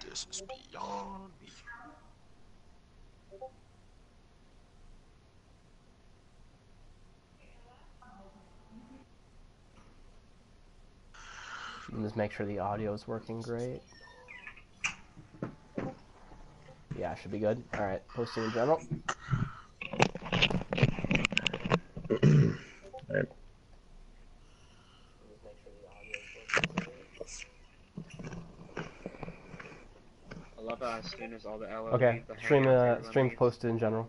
This is beyond me. Just make sure the audio is working great. Yeah, should be good. All right, posting in general. Right. I love how as soon as all the LO Okay, leave the hangouts, everyone stream's leaves. posted in general.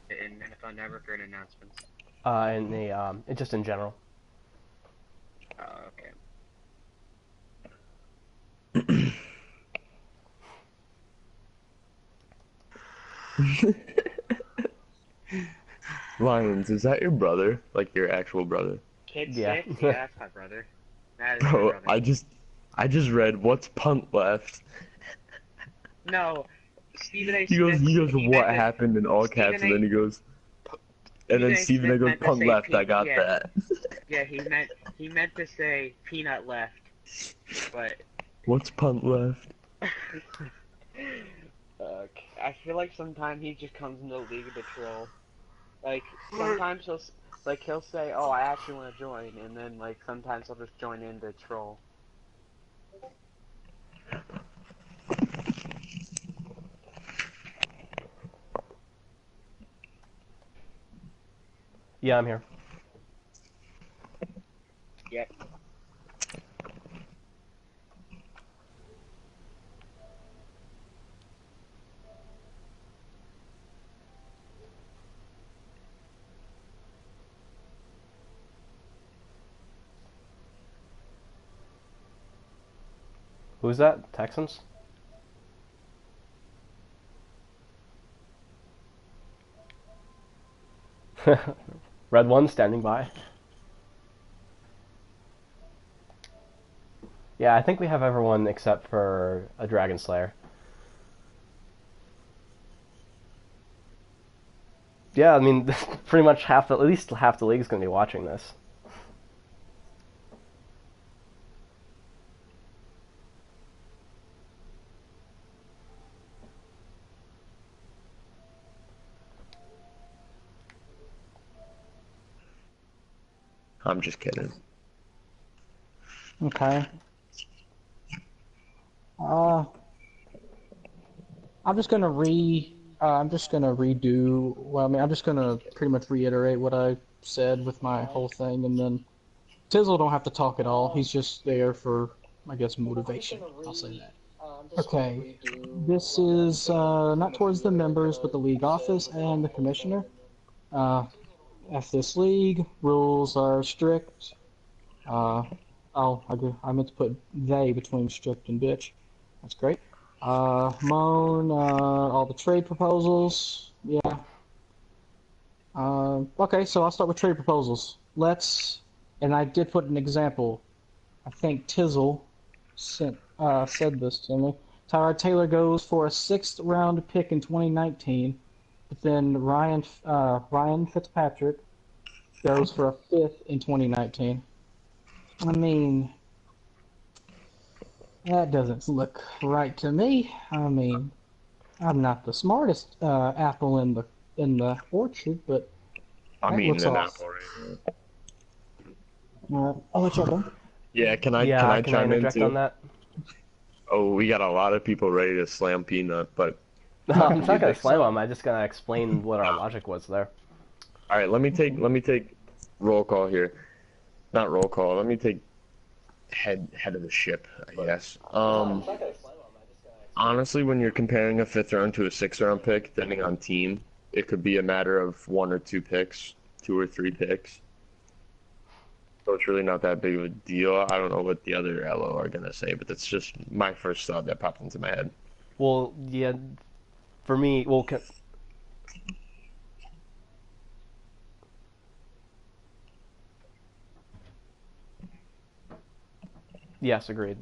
In Marathon Network or in announcements? In the it's just in general. Oh, okay. Lions, is that your brother? Like your actual brother? Kid Yeah. 6? Yeah, that's my brother. That is my Bro, brother. I just read what's punt left. No, Stephen A. He goes, Smith. what happened in all caps, and then he goes, and Stephen then A. Stephen A Smith goes, meant to punt say left, I got yeah, that. yeah. He meant to say peanut left, but What's punt left? I feel like sometimes he just comes into the league to troll. Like sometimes he'll say, "Oh, I actually want to join," and then like sometimes he'll just join in to troll. Yeah, I'm here. Yep. Who's that? Texans? Red one standing by. Yeah, I think we have everyone except for a Dragon Slayer. Yeah, I mean, pretty much at least half the league is going to be watching this. I'm just kidding. Okay. Uh, I'm just gonna redo. Well, I mean, I'm just gonna pretty much reiterate what I said with my whole thing, and then Tizzle don't have to talk at all. He's just there for, I guess, motivation. I'll say that. Okay. This is not towards the members, but the league office and the commissioner. F this league rules are strict. Oh, I meant to put they between strict and bitch. That's great. Moan, all the trade proposals. Yeah. Okay, so I'll start with trade proposals. And I did put an example. I think Tizzle said this to me. Tyrod Taylor goes for a sixth round pick in 2019, but then Ryan Fitzpatrick goes for a fifth in 2019. I mean, that doesn't look right to me. I mean, I'm not the smartest apple in the orchard, but I that mean, looks an off. apple right I'll let you go. Yeah, can Yeah, I can I chime in interject on too? that? Oh, we got a lot of people ready to slam Peanut, but No, not I'm gonna be not a gonna big slam slam. him. I'm just gonna explain what our logic was there. All right, let me take roll call here. Not roll call. Let me take head of the ship, I guess. Honestly, when you're comparing a fifth round to a sixth round pick, depending on team, it could be a matter of one or two picks, two or three picks. So it's really not that big of a deal. I don't know what the other LO are gonna say, but that's just my first thought that popped into my head. Well, yeah, for me, well, yes, agreed.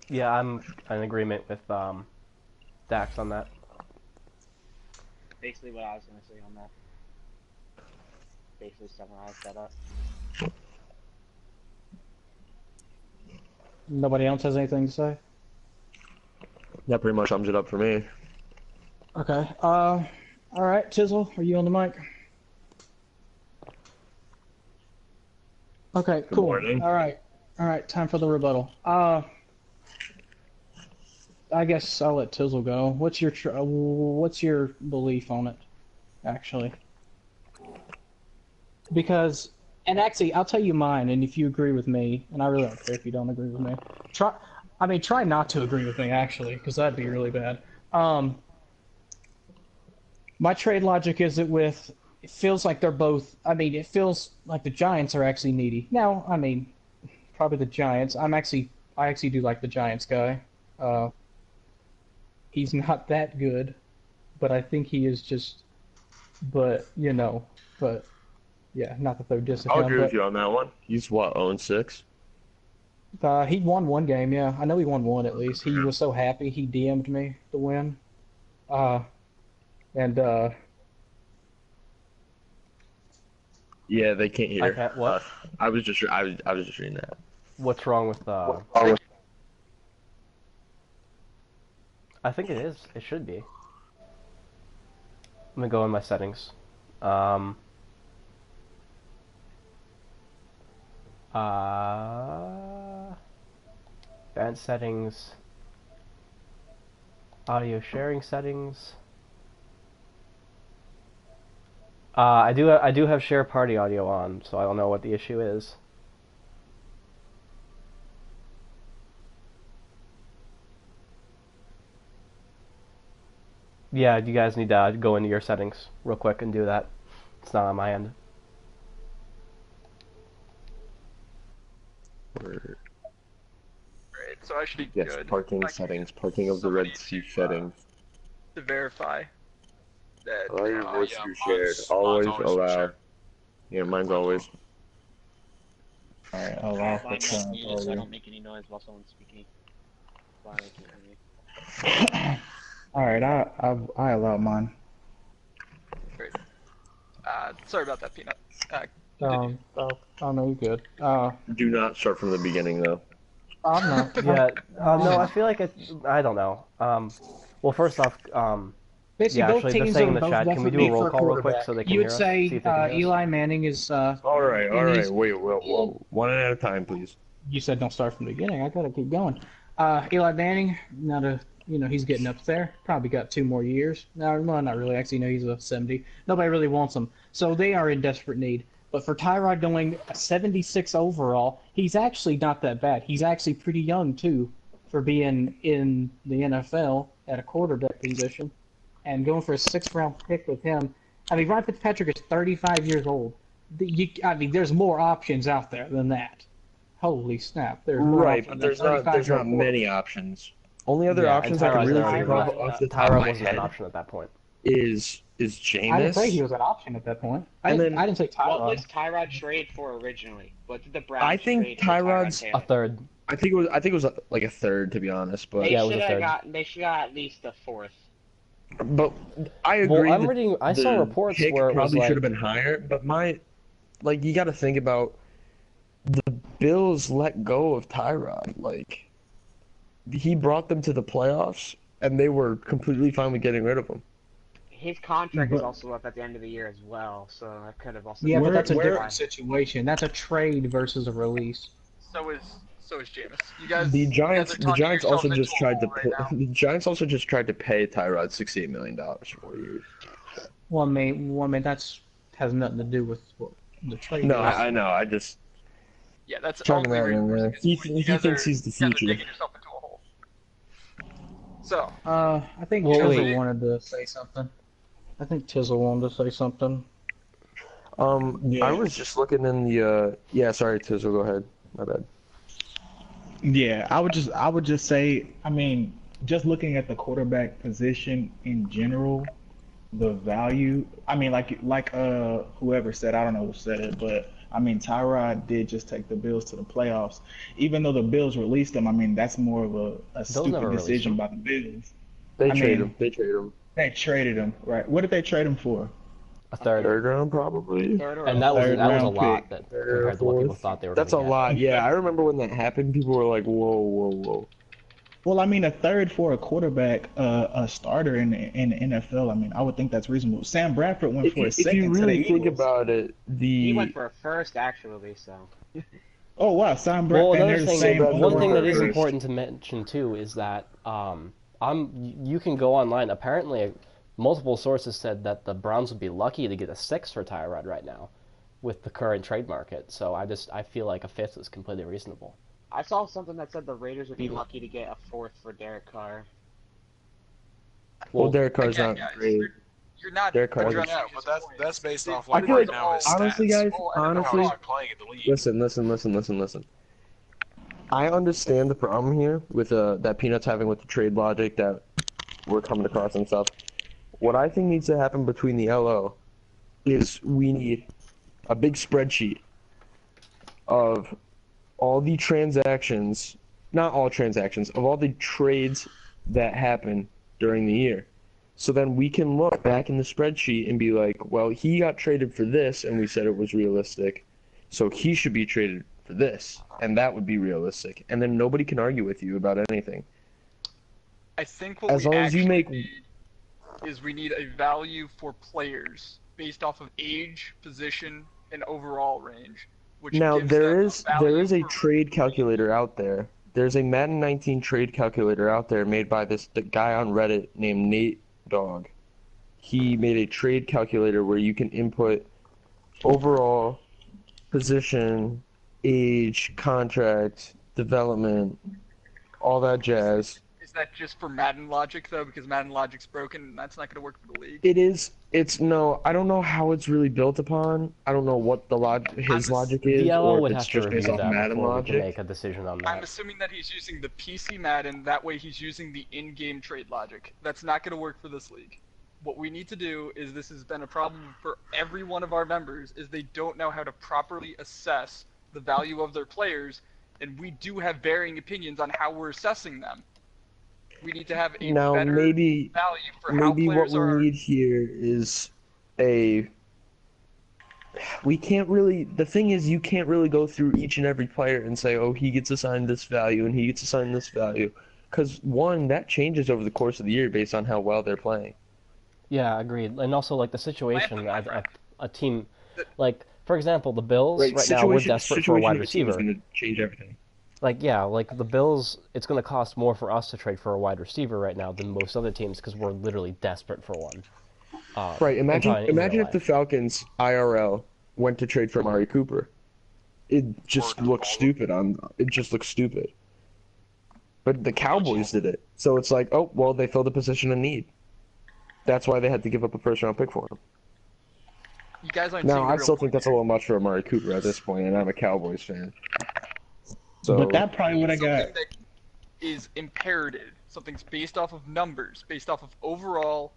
Yeah, I'm in agreement with Dax on that. Basically what I was gonna say on that. Basically summarize that up. Nobody else has anything to say? That pretty much sums it up for me. Okay. All right, Chisel, are you on the mic? Okay, Good cool. morning. All right. Time for the rebuttal. I guess I'll let Tizzle go. What's your belief on it, actually? Because, and actually, I'll tell you mine, and if you agree with me, and I really don't care if you don't agree with me. Try not to agree with me, actually, because that'd be really bad. My trade logic is it feels like they're both, it feels like the Giants are actually needy. Now, probably the Giants. I actually do like the Giants guy. He's not that good, but I think he is just, but, yeah, not that they're dissing I'll him, agree with but you on that one. He's what, 0-6? he won one game, yeah. I know he won one at least. He was so happy he DM'd me the win. And Yeah, they can't hear. I can't. What? I was just reading that. What's wrong with I think it is. It should be. Let me go in my settings. Advanced settings. Audio sharing settings. I do have share party audio on, so I don't know what the issue is. Yeah, you guys need to go into your settings real quick and do that. It's not on my end. Right, so I should be Yes, good. parking Like, settings, parking of the somebody Red Sea to, settings. To verify that. Allow your voice yeah, to be shared. mine's Always always allow. shared. Yeah, mine's always. Alright, I allow have for mine current muted so I audio. don't make any noise while someone's speaking. Why they can't hear me. Alright, I allow mine. Great. Sorry about that, Peanut. Continue. oh no, you're good. Do not start from the beginning, though. I'm not. Yeah. No, I feel like I don't know. Well, first off, Basically, yeah, both actually, they're teams saying are in the both chat. Can we do a definitely roll for call real quick quarterback. so they can You hear would us? say See if they can hear us. Eli Manning is. All right. is- Wait. One at a time, please. You said don't start from the beginning. I gotta keep going. Eli Manning, he's getting up there. Probably got 2 more years. No, well, not really. Actually, no, he's a 70. Nobody really wants him, so they are in desperate need. But for Tyrod going a 76 overall, he's actually not that bad. He's actually pretty young too, for being in the NFL at a quarterback position, and going for a 6th-round pick with him. Ryan Fitzpatrick is 35 years old. There's more options out there than that. Holy snap! There's more Right, options but than there's not 35-year-old many options. Only other Yeah, options and I can Tyrod's really never think been- of off the top of Tyrod my wasn't an head option at that point. is I didn't say he Jameis. was an option at that point. And then- I didn't say What was Tyrod. Tyrod traded for originally? What did the Browns I think trade for Tyrod Tyrod's Taylor? A third. I think it was like a third, to be honest. But They Yeah, it was should a have third. got. They should got at least a 4th. I agree. Well, I'm that reading. I saw the reports pick where it was probably like should have been higher. But you got to think about the Bills let go of Tyrod. Like, he brought them to the playoffs, and they were completely fine with getting rid of him. His contract is But- also up at the end of the year as well, so that could have also. Yeah, but Where- that's a where- different situation. That's a trade versus a release. So is Jameis. You guys. The you Giants, guys are the talking Giants yourselves also into just a tried to hole right now. the Giants also just tried to pay Tyrod $68 million for 4 years. Well, that's has nothing to do with what the trade. No, is. I know. I just Yeah, that's Talking only about where him, you're yeah. losing his point. He You guys thinks are- he's the you guys are future. digging yourself into a hole. So, I think Well, Tizzle wait. wanted to say something. I think Tizzle wanted to say something. Yeah. I was just looking in the yeah, sorry, Tizzle, go ahead. My bad. Yeah, I would just say, just looking at the quarterback position in general, the value. Like whoever said, I don't know who said it, but I mean, Tyrod did just take the Bills to the playoffs. Even though the Bills released him, I mean, that's more of a Bills never stupid released decision him. by the Bills. They I trade mean, him. They trade him. they traded him, right? What did they trade him for? A third. Third round, probably. Third or And a that was Third that was a round lot pick. that Third or compared to what people fourth. thought they were That's a going to get. lot. Yeah, I remember when that happened. People were like, "Whoa, whoa, whoa." Well, I mean, a third for a quarterback, a starter in the NFL. I mean, I would think that's reasonable. Sam Bradford went for a If you second to the really think Eagles. about it, He went the for a first, actually, so. Oh wow, Sam Well, Bradford. And another they're the thing, same Bradford one went thing for that is first. important to mention too is that you can go online. Apparently, multiple sources said that the Browns would be lucky to get a sixth for Tyrod right now, with the current trade market. So I feel like a fifth is completely reasonable. I saw something that said the Raiders would be lucky to get a fourth for Derek Carr. well, Derek Carr's Again, not guys, great. you're not Derek Carr. addressing Yeah, his but point. that's based off I like feel right like now his honestly, stats. guys, And how honestly, he's been playing in the league. listen. I understand the problem here with that Peanuts having with the trade logic that we're coming across and stuff. What I think needs to happen between the LO is we need a big spreadsheet of all the transactions, not all transactions, of all the trades that happen during the year. So then we can look back in the spreadsheet and be like, well, he got traded for this, and we said it was realistic, so he should be traded for this, and that would be realistic. And then nobody can argue with you about anything. I think what As we long as you actually make- need is we need a value for players based off of age, position, and overall range. Which Now gives there them is value a for- trade calculator out there. There's a Madden 19 trade calculator out there made by the guy on Reddit named Nate Dogg. He made a trade calculator where you can input overall, position, age, contract, development, all that jazz. Is that just for Madden logic though? Because Madden logic's broken, and that's not going to work for the league. It is. It's no. I don't know how it's really built upon. I don't know what his logic is, The LO or would if it's have to just based review off that Madden before we can logic. make a decision on I'm that. assuming that he's using the PC Madden. That way, he's using the in-game trade logic. That's not going to work for this league. What we need to do is, this has been a problem for every one of our members, is they don't know how to properly assess the value of their players, and we do have varying opinions on how we're assessing them. We need to have a Now better maybe value for how maybe what players we are. need here is a. We can't really. The thing is, you can't really go through each and every player and say, oh, he gets assigned this value and he gets assigned this value, because one, that changes over the course of the year based on how well they're playing. Yeah, agreed. And also, like, the situation, my friend. a team, like, for example, the Bills right now, we're desperate for a wide receiver. Is going to change everything. Like, yeah, like, the Bills, it's going to cost more for us to trade for a wide receiver right now than most other teams because we're literally desperate for one. Right. Imagine in real if the life. Falcons IRL went to trade for Amari Cooper. It just looks stupid. It just looks stupid. But the Cowboys did it, so it's like, oh well, they filled a position of need. That's why they had to give up a first round pick for him. You guys aren't Now, seeing the I real still point think that's a here. little much for Amari Cooper at this point, and I'm a Cowboys fan. So, But that probably would have got. Something that is imperative. Something's based off of numbers, based off of overall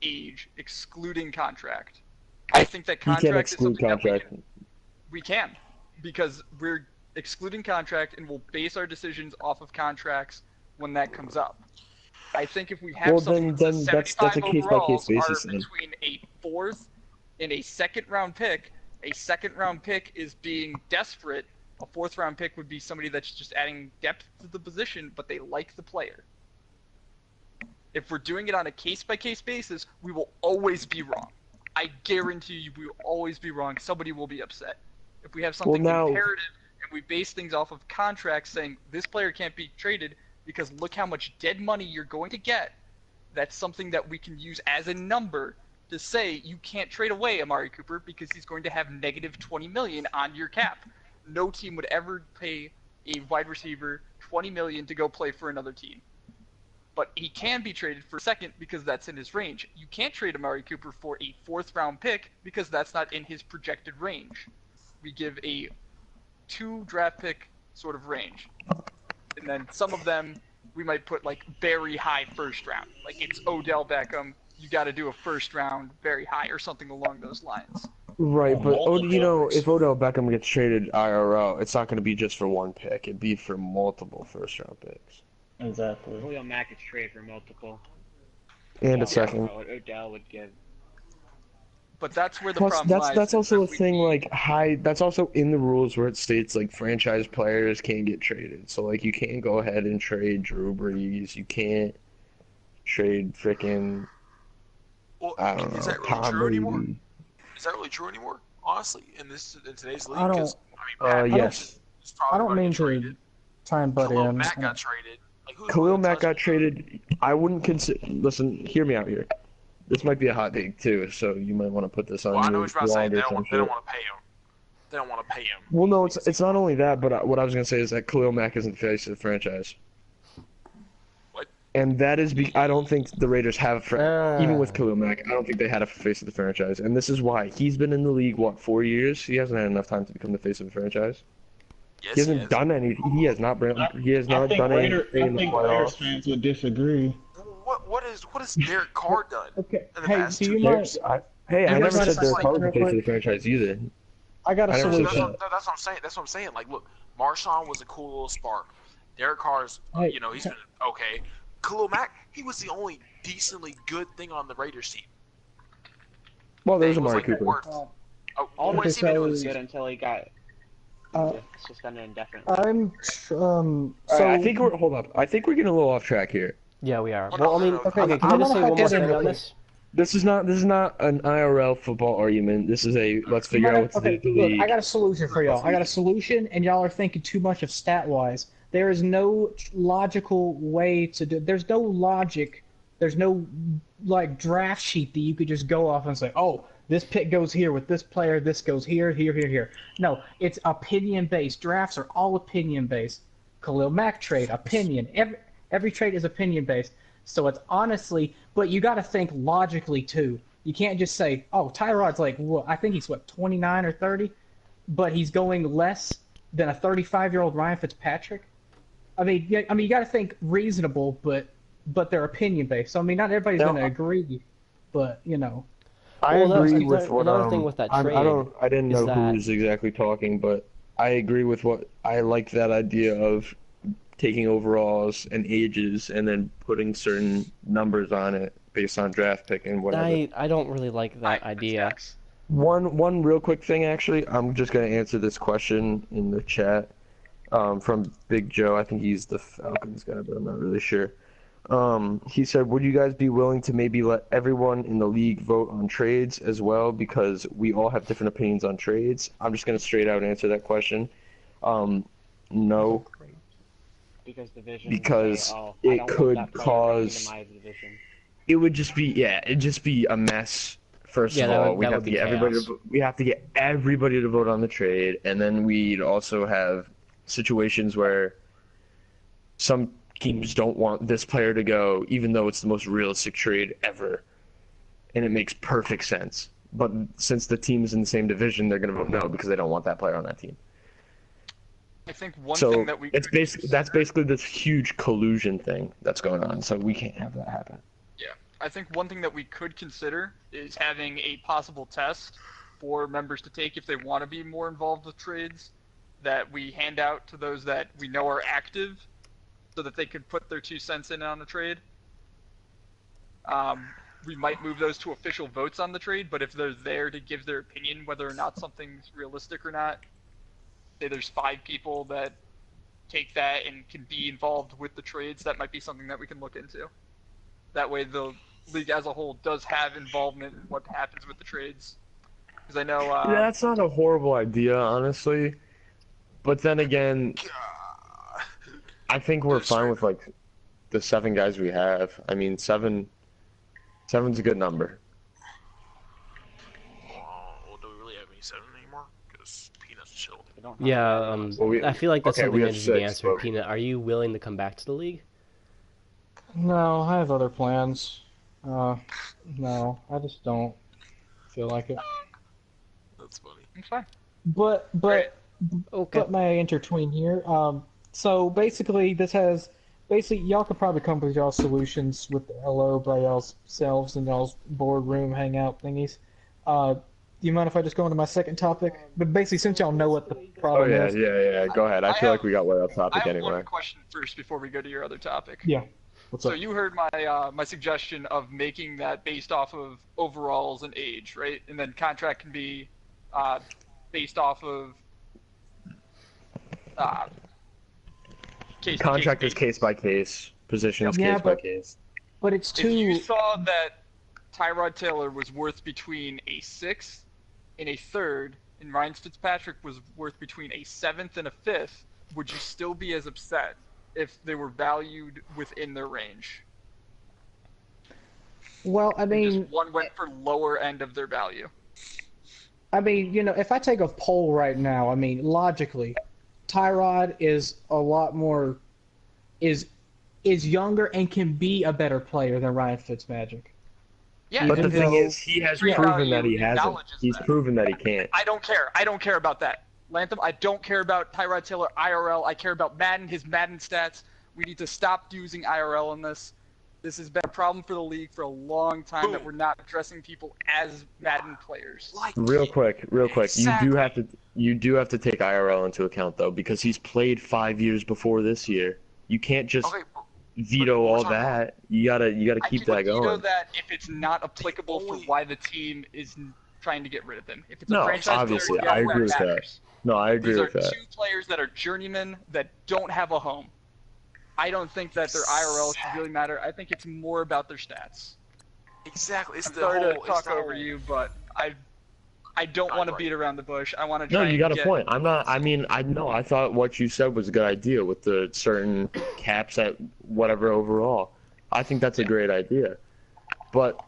age, excluding contract. I think that you can't contract is exclude something contract. that we can, because we're excluding contract and we'll base our decisions off of contracts when that comes up. I think if we have Well, something then that says that's 75 a case-by-case overalls basis are then. between a fourth and a second round pick, a second round pick is being desperate. A fourth round pick would be somebody that's just adding depth to the position, but they like the player. If we're doing it on a case-by-case basis, we will always be wrong. I guarantee you we will always be wrong. Somebody will be upset. If we have something now- imperative and we base things off of contracts saying this player can't be traded because look how much dead money you're going to get, that's something that we can use as a number to say you can't trade away Amari Cooper because he's going to have negative 20 million on your cap. No team would ever pay a wide receiver 20 million to go play for another team. But he can be traded for second because that's in his range. You can't trade Amari Cooper for a fourth round pick because that's not in his projected range. We give a 2 draft pick sort of range. And then some of them we might put like very high first round. Like it's Odell Beckham, you got to do a first round very high or something along those lines. Right, but you multiple know, picks. if Odell Beckham gets traded IRL, it's not going to be just for one pick. It'd be for multiple first round picks Exactly. Khalil Mack is traded for multiple. and a Yeah, second. what Odell would give. But that's where the Plus, problem lies. that's is also that a we thing. need- Like high, that's also in the rules where it states like franchise players can't get traded. So like you can't go ahead and trade Drew Brees. You can't trade freaking Well, I don't is know that really Tom true anymore? Brady. Is that really true anymore? Honestly, in today's league, I because don't. I mean, Pat Yes. is I probably don't going to mean get traded. to try and butt Khalil in. Mack got traded. Like, who Khalil Mack touched got him? traded. I wouldn't consider. Listen, hear me out here. This might be a hot take too, so you might want to put this on Well, I know your what you're about to say. blog or some They don't shit. want to pay him. They don't want to pay him. Well, no, it's not only that, but what I was gonna say is that Khalil Mack isn't the face of the franchise. What? And that is I don't think the Raiders have even with Ah. Khalil Mack, I don't think they had a face of the franchise. And this is why he's been in the league 4 years. He hasn't had enough time to become the face of the franchise. Yes, He hasn't done anything. He has not. He has not done anything in the Raiders playoffs. fans would disagree. What has Derek Carr done? Okay, In the hey, past do 2 you years? mind? Hey, I never Everybody said Derek say Carr was the something face of real the franchise either. I got a I never said solution. That's what I'm saying. That's what I'm saying. Like, look, Marshawn was a cool little spark. Derek Carr's, Hey, he's been okay. Khalil Mack, he was the only decently good thing on the Raiders team. Well, there's He was Amari like Cooper. worth. All What the has he been doing this good season? until he got Uh, just got an indefinite. I'm so All right, I think we're hold up. I think we're getting a little off track here. Yeah, we are. Oh, Well, I no, mean, no, no. okay, can I I'm just gonna say one more hypothetical- thing on this? This is not an IRL football argument. This is a let's figure out what to do with the look, league. I got a solution for y'all. I got a solution, and y'all are thinking too much of stat-wise. There is no logical way to do. There's no logic. There's no like draft sheet that you could just go off and say, "Oh, this pick goes here with this player. This goes here, here, here, here." No, it's opinion-based. Drafts are all opinion-based. Khalil Mack trade, opinion. Every trade is opinion-based. So it's honestly, but you got to think logically too. You can't just say, "Oh, Tyrod's like, what? I think he's 29 or 30, but he's going less than a 35-year-old Ryan Fitzpatrick." I mean, you got to think reasonable, but they're opinion based. So I mean, not everybody's Now, going to agree, but you know. I Well, agree another- with what another thing with that I trade didn't is know that- who was exactly talking, but I agree with what I like that idea of taking overalls and ages and then putting certain numbers on it based on draft pick and whatever. I don't really like that idea. One real quick thing, actually, I'm just gonna answer this question in the chat from Big Joe. I think he's the Falcons guy, but I'm not really sure. He said, "Would you guys be willing to maybe let everyone in the league vote on trades as well? Because we all have different opinions on trades." I'm just gonna straight out answer that question. No, Because division. Because say, oh, it I don't want could that player cause- in my division. it would just be it'd just be a mess. First Yeah, of that all, would- we'd that have would to be get everybody chaos. we have to get everybody to vote on the trade, and then we'd also have situations where some teams don't want this player to go, even though it's the most realistic trade ever, and it makes perfect sense. But since the team's in the same division, they're going to vote no because they don't want that player on that team. I think one So thing that we it's could basically that's basically this huge collusion thing that's going on. So we can't have that happen. I think one thing that we could consider is having a possible test for members to take if they want to be more involved with trades that we hand out to those that we know are active so that they could put their 2 cents in on the trade. We might move those to official votes on the trade, but if they're there to give their opinion whether or not something's realistic or not, say there's 5 people that take that and can be involved with the trades, that might be something that we can look into. That way the league as a whole does have involvement in what happens with the trades. Because I know... Yeah, that's not a horrible idea, honestly. But then again, I think we're fine with like the 7 guys we have. I mean, seven's a good number. Well, do we really have any 7 anymore? Because Peanut's chill. They don't have Yeah, that. Well, I feel like that's okay, something we that have needs to be 6, answered. but- Peanut, are you willing to come back to the league? No, I have other plans. No, I just don't feel like it. That's funny. It's fine. But Okay. But may I intertween here? So basically, y'all could probably come up with y'all's solutions with the LO by y'all's selves and y'all's boardroom hangout thingies. you mind if I just go into my second topic? But basically, since y'all know what the Oh problem yeah, is, yeah. Go ahead. I I feel have like we got way off I topic have anyway. one question first before we go to your other topic. yeah. What's So up? you heard my suggestion of making that based off of overalls and age, right? And then contract can be based off of uh, case Contract to is case. case by case, position is Yeah, case by but- case. But it's If you too. saw that Tyrod Taylor was worth between a sixth and a third, and Ryan Fitzpatrick was worth between a seventh and a fifth, would you still be as upset if they were valued within their range? Well, I And mean, just one went for lower end of their value. if I take a poll right now, I mean, logically, Tyrod is a lot more, is younger and can be a better player than Ryan Fitzmagic. Yeah, But the Even thing though- is, he has Street proven value that he hasn't. acknowledges He's that. proven that he can't. I don't care. I don't care about that. Lantham, I don't care about Tyrod Taylor IRL. I care about Madden, his Madden stats. We need to stop using IRL in this. This has been a problem for the league for a long time that we're not addressing people as Madden players. Like Real quick. Exactly. You do have to take IRL into account though, because he's played 5 years before this year. You can't just Okay, veto but we're all talking that. You gotta I keep can that veto going. that if it's not applicable for only- why the team is trying to get rid of him. If it's a No, franchise obviously, player, I yeah, agree with that. matters. No, I agree These are with that. two players that are journeymen that don't have a home. I don't think that their IRL should really matter. I think it's more about their stats. exactly. It's I'm the sorry whole. to it's talk the over whole- you, but I don't want to Right. beat around the bush. I want to No, try. you got and a get, point. I'm not. I mean, I know. I thought what you said was a good idea with the certain caps at whatever overall. I think that's a great idea, but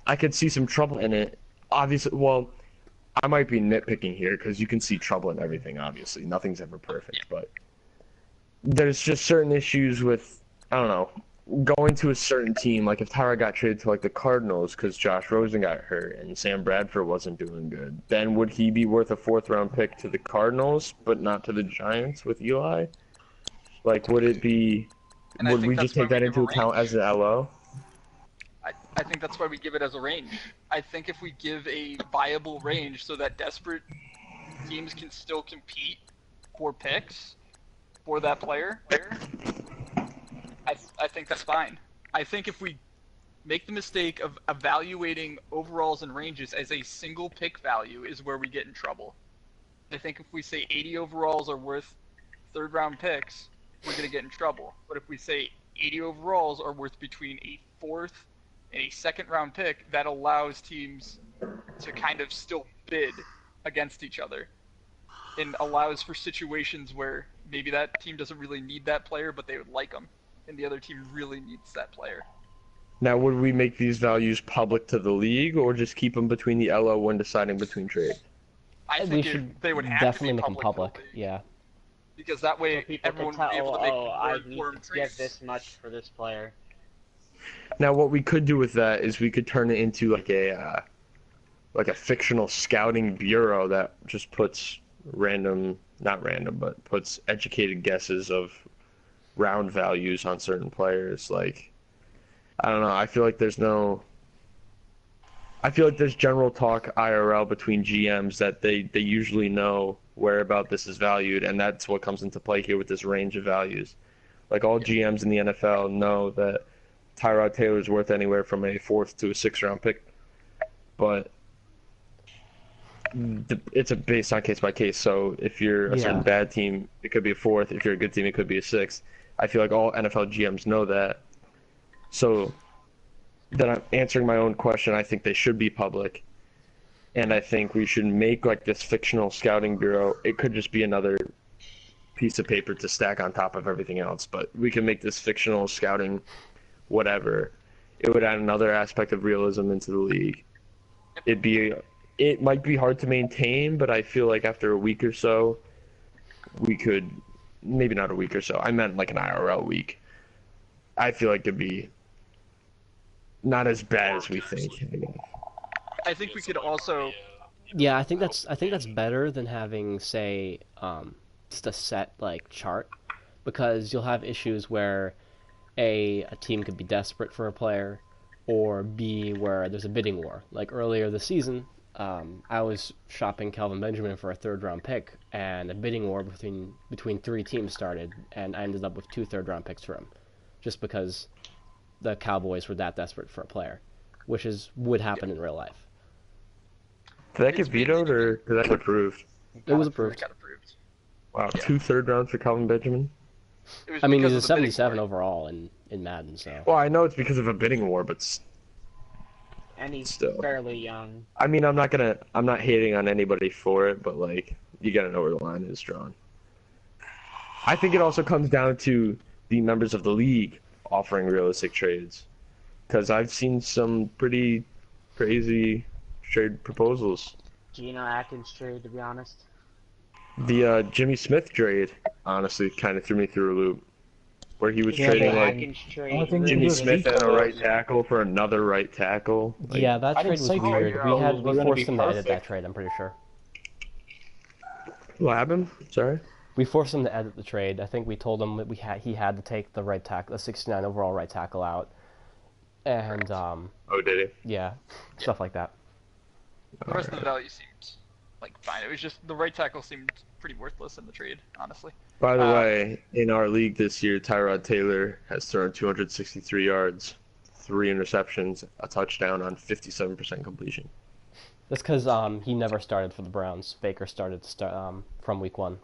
I could see some trouble in it. Obviously, well, I might be nitpicking here because you can see trouble in everything. Obviously, nothing's ever perfect, but there's just certain issues with I don't know going to a certain team. Like if Tyra got traded to like the Cardinals because Josh Rosen got hurt and Sam Bradford wasn't doing good, then would he be worth a 4th-round pick to the Cardinals but not to the Giants with Eli? Like, would it be? And I Would think we that's just take why that we into give a account range. as an LO? I think that's why we give it as a range. I think if we give a viable range so that desperate teams can still compete for picks for that player, I think that's fine. I think if we make the mistake of evaluating overalls and ranges as a single pick value is where we get in trouble. I think if we say 80 overalls are worth 3rd-round picks, we're going to get in trouble. But if we say 80 overalls are worth between a 4th and a 2nd-round pick, that allows teams to kind of still bid against each other and allows for situations where maybe that team doesn't really need that player, but they would like them, and the other team really needs that player. Now, would we make these values public to the league or just keep them between the LO when deciding between trades? I We think should they would have definitely to be make them for public. the league, Yeah. because that way So people everyone can would be tell, able to make oh, more I need informed to give trades. this much for this player. Now, what we could do with that is we could turn it into like a fictional scouting bureau that just puts not random, but puts educated guesses of round values on certain players. Like, I don't know. I feel like there's general talk IRL between GMs that they usually know where about this is valued, and that's what comes into play here with this range of values. Like all GMs in the NFL know that Tyrod Taylor is worth anywhere from a 4th to a 6th-round pick, but it's a based on case by case. So if you're a certain Yeah. bad team, it could be a 4th. If you're a good team, it could be a 6th. I feel like all NFL GMs know that. So then I'm answering my own question. I think they should be public, and I think we should make like this fictional scouting bureau. It could just be another piece of paper to stack on top of everything else, but we can make this fictional scouting whatever. It would add another aspect of realism into the league. It might be hard to maintain, but I feel like after a week or so, we could, maybe not a week or so. I meant like an IRL week. I feel like it'd be not as bad as we think. I think we could also Yeah, I think that's better than having, say, just a set like chart, because you'll have issues where a team could be desperate for a player, or B where there's a bidding war. Like earlier this season, I was shopping Calvin Benjamin for a third-round pick, and a bidding war between three teams started, and I ended up with 2 third-round picks for him, just because the Cowboys were that desperate for a player, which would happen in real life. Did that get vetoed or did that get approved? It was It approved. got approved. Wow, Yeah. 2 third rounds for Calvin Benjamin? It was I mean, because he's a of the bidding 77 war. overall in Madden, so. Well, I know it's because of a bidding war, but And he's Still. fairly young. I mean, I'm not hating on anybody for it, but like, you gotta know where the line is drawn. I think it also comes down to the members of the league offering realistic trades, because I've seen some pretty crazy trade proposals. Geno Atkins trade, to be honest. The Jimmy Smith trade, honestly, kind of threw me through a loop, where he was Yeah, trading Geno like Atkins trade. Only thing you Jimmy do is Smith and a decoy. right tackle for another right tackle. Like, Yeah, that I trade didn't was say weird. trade We rules were gonna forced be them to edit that perfect. trade, I'm pretty sure. what happened? Sorry. We forced him to edit the trade. I think we told him that he had to take the right tackle, the 69 overall right tackle out, and Oh, did he? yeah, stuff like that. The rest of the value seemed like fine. It was just the right tackle seemed pretty worthless in the trade, honestly. By the Uh, way, in our league this year, Tyrod Taylor has thrown 263 yards, 3 interceptions, a touchdown on 57% completion. That's because he never started for the Browns. Baker started from week 1,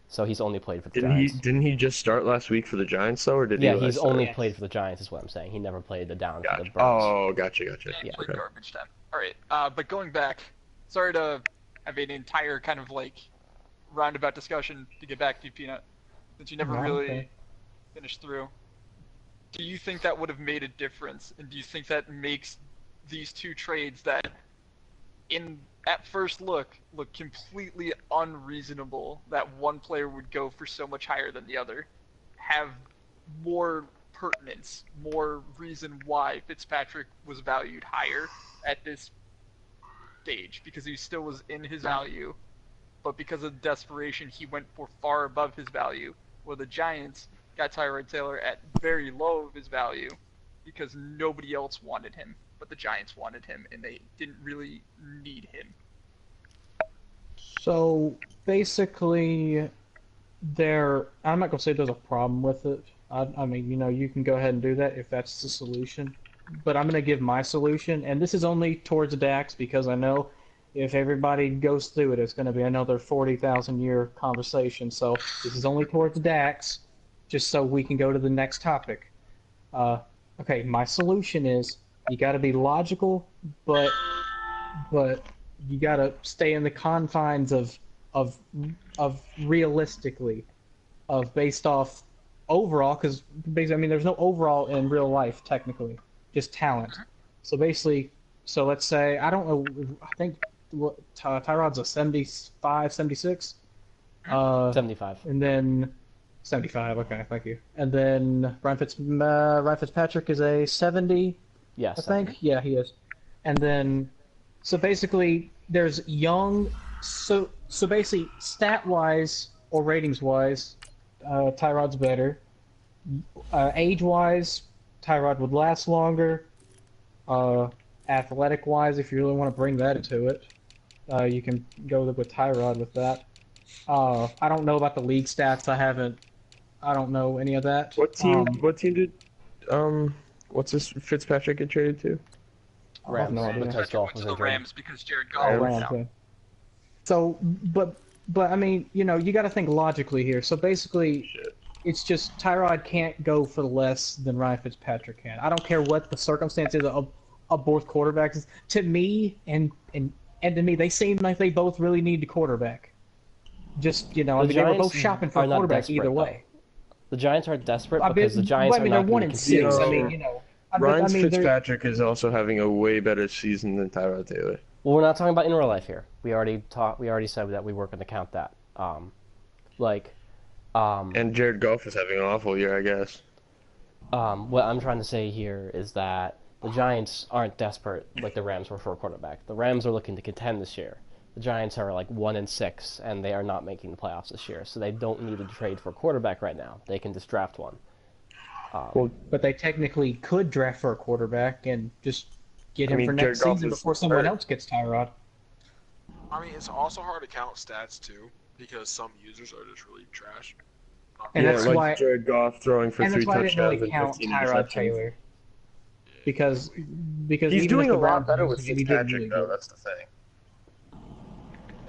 so he's only played for the Giants. Didn't he just start last week for the Giants though, or did Yeah, he? he's last only Yes. played for the Giants, is what I'm saying. He never played the down for Gotcha. the Browns. Oh, gotcha. Yeah, he Yeah. played Okay. garbage time. All right, but going back, sorry to have an entire kind of like roundabout discussion to get back to you, Peanut, since you never No, really okay. finished through. Do you think that would have made a difference, and do you think that makes these two trades that, at first look completely unreasonable, that one player would go for so much higher than the other, have more pertinence, more reason why Fitzpatrick was valued higher at this stage, because he still was in his value, but because of desperation he went for far above his value, where the Giants got Tyrod Taylor at very low of his value because nobody else wanted him, but the Giants wanted him and they didn't really need him. So basically, I'm not gonna say there's a problem with it. I mean, you can go ahead and do that if that's the solution. But I'm gonna give my solution, and this is only towards Dax because I know if everybody goes through it, it's gonna be another 40,000 year conversation. So this is only towards Dax, just so we can go to the next topic. Okay, my solution is you got to be logical, but you got to stay in the confines of realistically, based off overall, because basically, I mean, there's no overall in real life technically, just talent. So basically, let's say I don't know, I think Tyrod's a 75, 76. 75. And then 75. Okay, thank you. And then Ryan Fitzpatrick is a 70. Yes. I think. Yeah, he is. And then, so basically, there's young. So basically, stat wise or ratings wise, Tyrod's better. Age wise, Tyrod would last longer. Athletic wise, if you really want to bring that into it, you can go with Tyrod with that. I don't know about the league stats. I don't know any of that. What team did what's this Fitzpatrick get traded to? I have Rams. no idea. Because Fitzpatrick Dolph went was to the injured. Rams because Jared Goff Oh, went Rams, out. yeah. So, but I mean, you got to think logically here. So basically, it's just Tyrod can't go for less than Ryan Fitzpatrick can. I don't care what the circumstances of both quarterbacks. To me, and to me, they seem like they both really need the quarterback. Just I mean, they were Giants both shopping for are a not quarterback desperate, either though. way. The Giants are desperate I mean, because the Giants I mean, are they're not one going and to six. concede. I mean, Ryan I mean, they're- Fitzpatrick is also having a way better season than Tyrod Taylor. Well, we're not talking about in real life here. We already said that we weren't going to count that. And Jared Goff is having an awful year, I guess. What I'm trying to say here is that the Giants aren't desperate like the Rams were for a quarterback. The Rams are looking to contend this year. The Giants are like 1-6, and they are not making the playoffs this year, so they don't need to trade for a quarterback right now. They can just draft one. but they technically could draft for a quarterback and just Get I him mean, for Jared next Goff season is before someone hurt. else gets Tyrod. I mean, it's also hard to count stats too because some users are just really trash. And Yeah, that's like why, Jared Goff throwing for and that's 3 why I didn't really touchdowns and count 15 Tyrod interceptions. Taylor because He's even if doing the a lot Browns better lose, with he did Fitzpatrick, really though. good. That's the thing.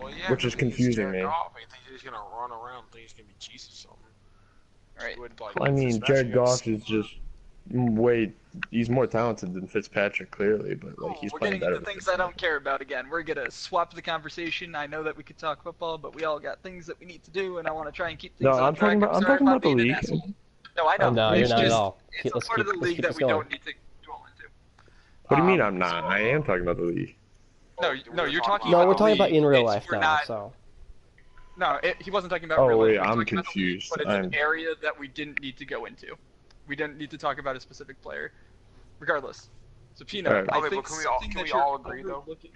Well, yeah, Which is because he's confusing Jared me. Goff. He thinks he's gonna run around, think he's gonna be Jesus or something. Right. Would, like, I mean, Fitzpatrick Jared goes- Goff is just he's more talented than Fitzpatrick, clearly, but like he's We're playing getting better. into than things I don't care about again. We're gonna swap the conversation. I know that we could talk football, but we all got things that we need to do, and I want to try and keep things No, on I'm track. talking about sorry if the being an league. asshole. No, I know. Oh, no, you're It's not at just- all. It's Let's a part of the keep league that this we going. don't need to go into. What do you mean I'm not? so, I am talking about the league. No, you're talking No, about we're the talking about league. in real It's- life we're now. not- So No, he wasn't talking about Oh, real life. wait, He was I'm talking about the league, confused. but it's I'm- an area that we didn't need to go into. We didn't need to talk about a specific player. Regardless. So, Pino, Alright. I Okay, think but can we something can that we you're all agree, though? overlooking-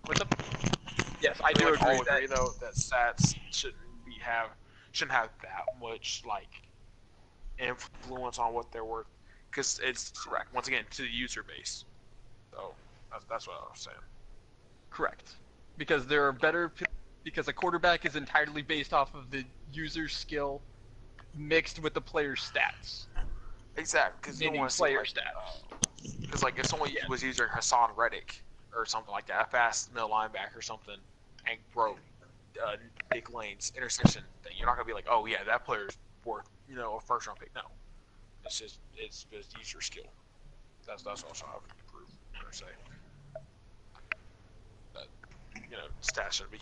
What's up? Yes, I I do do agree all agree that. though that stats shouldn't have that much like influence on what they're worth because it's Correct. once again to the user base. So that's what I was saying. Correct. Because there are because a quarterback is entirely based off of the user's skill mixed with the player's stats. Exactly, because you don't Meaning want to player like, stats. because like if someone was using Hassan Reddick or something like that, a fast middle linebacker or something, and broke Nick Lane's interception thing, you're not gonna be like, oh yeah, that player's worth a first round pick. No, it's just user skill. That's what I would improve per se. That stats shouldn't be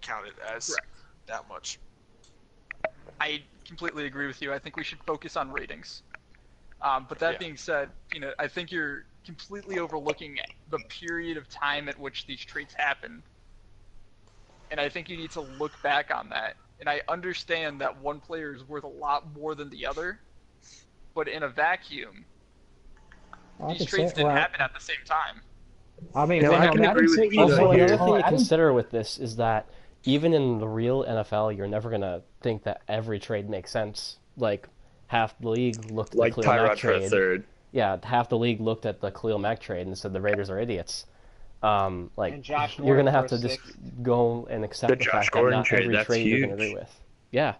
counted as Correct. that much. I completely agree with you. I think we should focus on ratings. But that Yeah. being said, I think you're completely overlooking the period of time at which these traits happen. And I think you need to look back on that. And I understand that one player is worth a lot more than the other, but in a vacuum, I these could traits say, didn't well, happen at the same time. I mean, Yeah, well, I no, can Madden agree with said you either that also way. here. another thing to Madden- consider with this is that even in the real NFL, you're never gonna think that every trade makes sense. Like half the league looked at Like the Khalil Mack Tyrod for a trade. third. Yeah, half the league looked at the Khalil Mack trade and said the Raiders are idiots. Like And Josh you're Gordon gonna have for to a just sixth. go and accept The the Josh fact that Gordon not trade, every that's trade you're gonna huge. agree with. Yeah.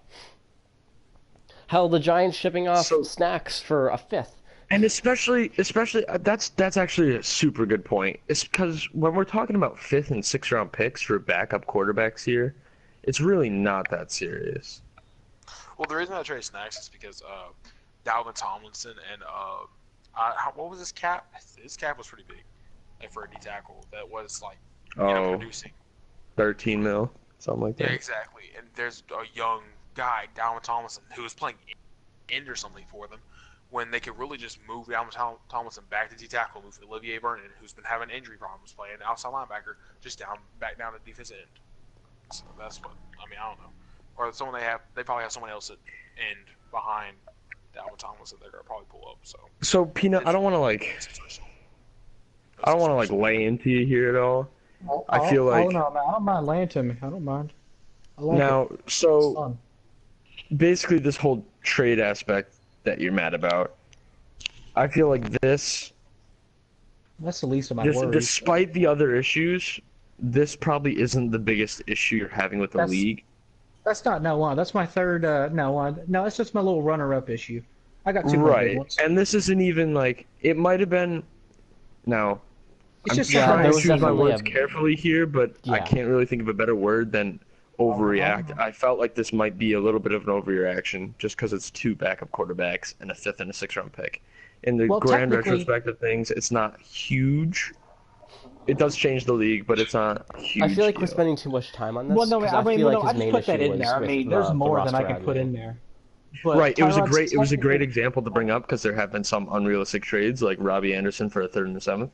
Hell, the Giants shipping off So- snacks for a fifth. And especially that's actually a super good point. It's because when we're talking about 5th and 6th round picks for backup quarterbacks here, it's really not that serious. Well, the reason I traded snacks is because Dalvin Tomlinson and what was his cap? His cap was pretty big, like for a D tackle that was like producing. 13 mil, something like Yeah, that. exactly. And there's a young guy, Dalvin Tomlinson, who was playing end or something for them, when they could really just move Dalvin Tomlinson back to D tackle, move Olivier Vernon, who's been having injury problems playing outside linebacker, just back down to defensive end. So that's what I don't know. Or someone they probably have someone else at end behind Dalvin Tomlinson they're gonna probably pull up. So Peanut, I don't want to lay into you here at all. I feel like no, man, I don't mind laying to me. I don't mind. I like now, it. It's so fun. basically this whole trade aspect that you're mad about, I feel like this, That's the least of my just worries. despite the other issues, this probably isn't the biggest issue you're having with the That's- league. That's not no one. That's my third. No one. No, it's just my little runner-up issue. I got two more big Right, ones. and this isn't even like it might have been. Now, It's I'm just yeah, trying there to was choose my definitely words a- carefully here, but I Yeah. can't really think of a better word than overreact. I felt like this might be a little bit of an overreaction just because it's 2 backup quarterbacks and a 5th and a 6th round pick. In the Well, grand technically- retrospect of things, it's not huge. It does change the league, but it's not a huge. I feel like we're deal. spending too much time on this. Well, no, 'cause I mean, feel well, like no, his I just main put that issue in there. I was mean, with there's the more than I roster can put adding. in there. But Right, it was a Tyrod's great technically- example to bring up because there have been some unrealistic trades like Robbie Anderson for a 3rd and a 7th.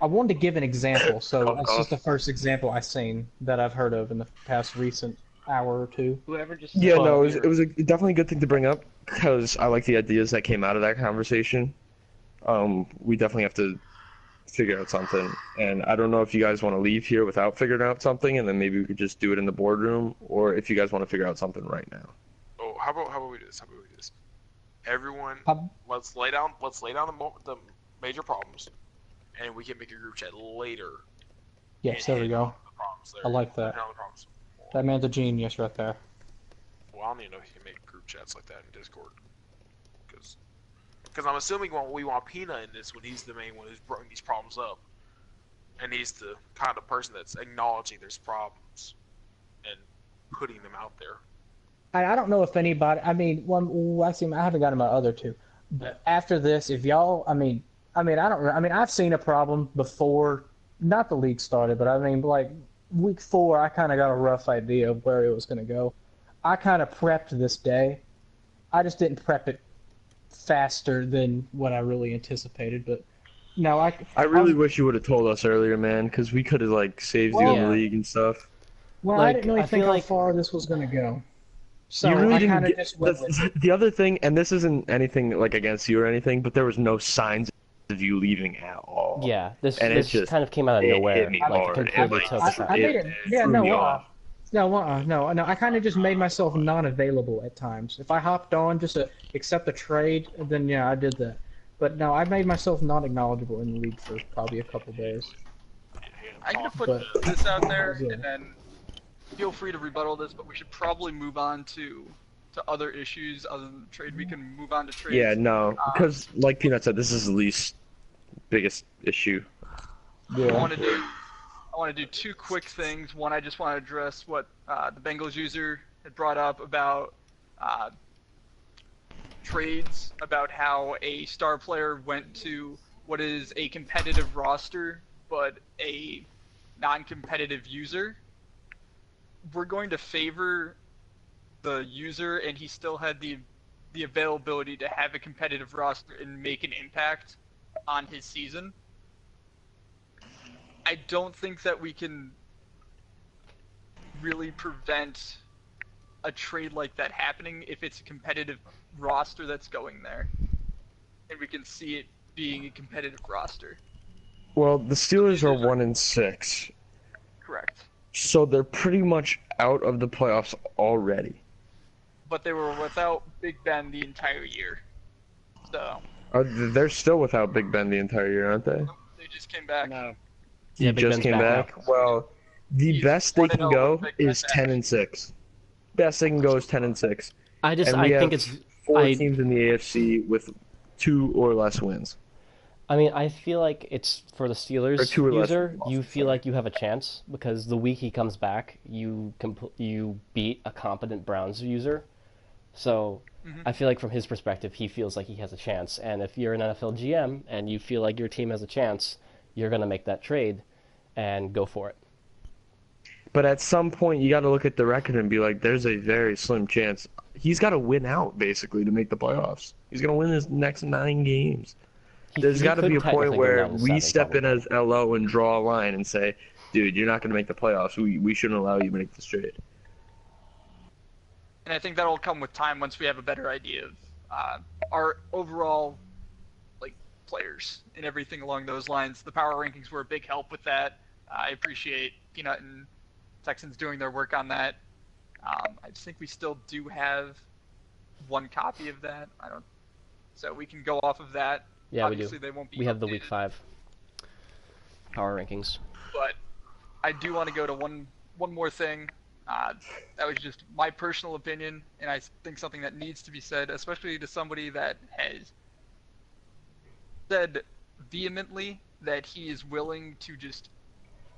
I wanted to give an example, so Oh, that's just the first example I've seen that I've heard of in the past recent hour or two. Whoever just Yeah, said no, we it was definitely a good thing to bring up because I like the ideas that came out of that conversation. We definitely have to figure out something, and I don't know if you guys want to leave here without figuring out something, and then maybe we could just do it in the boardroom, or if you guys want to figure out something right now. Oh, how about we do this? Everyone, Um, let's lay down the major problems, and we can make a group chat later. Yes, and there we hit go. on the problems there. I like that. Hit on the problems. That man's a genius right there. Well, I don't even know if he can make group chats like that in Discord. Because I'm assuming we want Peanut in this when he's the main one who's bringing these problems up. And he's the kind of person that's acknowledging there's problems and putting them out there. I don't know if anybody. I mean, I haven't gotten my other two, but after this, if y'all, I mean, I've seen a problem before. Not the league started, but I mean, like week 4, I kind of got a rough idea of where it was going to go. I kind of prepped this day. I just didn't prep it faster than what I really anticipated. But no, I really wish you would have told us earlier, man, because we could have like saved you in the league and stuff. Well, Like, I didn't really I think feel how like- far this was going to go. So You really I didn't kind of get just went with it. the other thing, and this isn't anything like against you or anything, but there was no signs of you leaving at all. Yeah, this And this it's just- kind of came out of it hit nowhere. me Like hard. completely It, took like, us out. I made it. Yeah, threw no, me off. No. I kind of just made myself non-available at times. If I hopped on just to accept the trade, then yeah, I did that. But no, I made myself not acknowledgeable in the league for probably a couple days. I'm gonna put But- this out there, Yeah. and then feel free to rebuttal this, but we should probably move on to other issues other than the trade. We can move on to trades. Yeah, no, because like Peanut said, this is the least biggest issue. I want to do 2 quick things. One, I just want to address what the Bengals user had brought up about trades, about how a star player went to what is a competitive roster, but a non-competitive user. We're going to favor the user, and he still had the availability to have a competitive roster and make an impact on his season. I don't think that we can really prevent a trade like that happening if it's a competitive roster that's going there, and we can see it being a competitive roster. Well, the Steelers are 1-6, Correct. so they're pretty much out of the playoffs already. But they were without Big Ben the entire year, so They're still without Big Ben the entire year, aren't they? they just came back. No. He Yeah, Big just Ben's came back back. Well, the He's best they 1-0 can go with Big Ben is back. 10-6. Best they can go is 10-6. I And I we think have it's 4 I- teams in the AFC with 2 or less wins. I mean, I feel like it's for the Steelers Or 2 or less user. losses, You feel sorry. like you have a chance because the week he comes back, you beat a competent Browns user. So I feel like from his perspective, he feels like he has a chance. And if you're an NFL GM and you feel like your team has a chance, you're gonna make that trade and go for it. But at some point, you got to look at the record and be like, there's a very slim chance. He's got to win out, basically, to make the playoffs. He's going to win his next 9 games. There's got to could be a point technically go where down to we 7, step in probably. as LO and draw a line and say, dude, you're not going to make the playoffs. We shouldn't allow you to make this trade. And I think that'll come with time once we have a better idea of our overall players and everything along those lines. The power rankings were a big help with that. I appreciate Peanut and Texans doing their work on that. I just think we still do have 1 copy of that. So we can go off of that. Yeah, Obviously, we do. They won't be. We have the week updated, 5 power rankings. But I do want to go to one more thing. That was just my personal opinion, and I think something that needs to be said, especially to somebody that has said vehemently that he is willing to just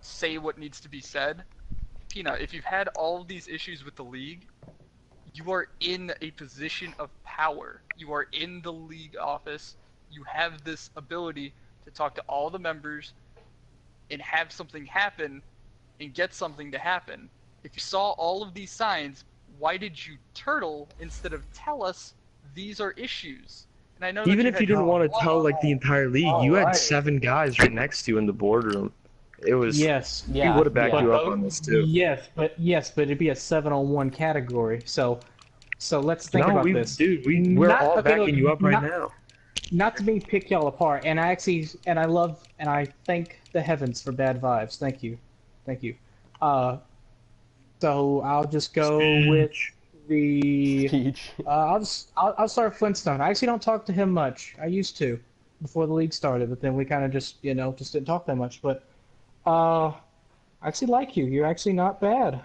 say what needs to be said. Peanut, if you've had all of these issues with the league, you are in a position of power. You are in the league office. You have this ability to talk to all the members and have something happen and get something to happen. If you saw all of these signs, why did you turtle instead of tell us these are issues? And I know that Even if you had- didn't want to tell like the entire league, you had 7 guys right next to you in the boardroom. It was. Yes. We Yeah, would have backed yeah. you up on this too. Yes, but it'd be a 7-on-1 category. So let's think No, about this. dude, we're Not- all okay, backing you up right not- now. Not to be pick y'all apart, and I thank the heavens for bad vibes. Thank you. So I'll just go with the. Peach. I'll start Flintstone. I actually don't talk to him much. I used to. before the league started, but then we kind of just just didn't talk that much. But I actually like you. You're actually not bad.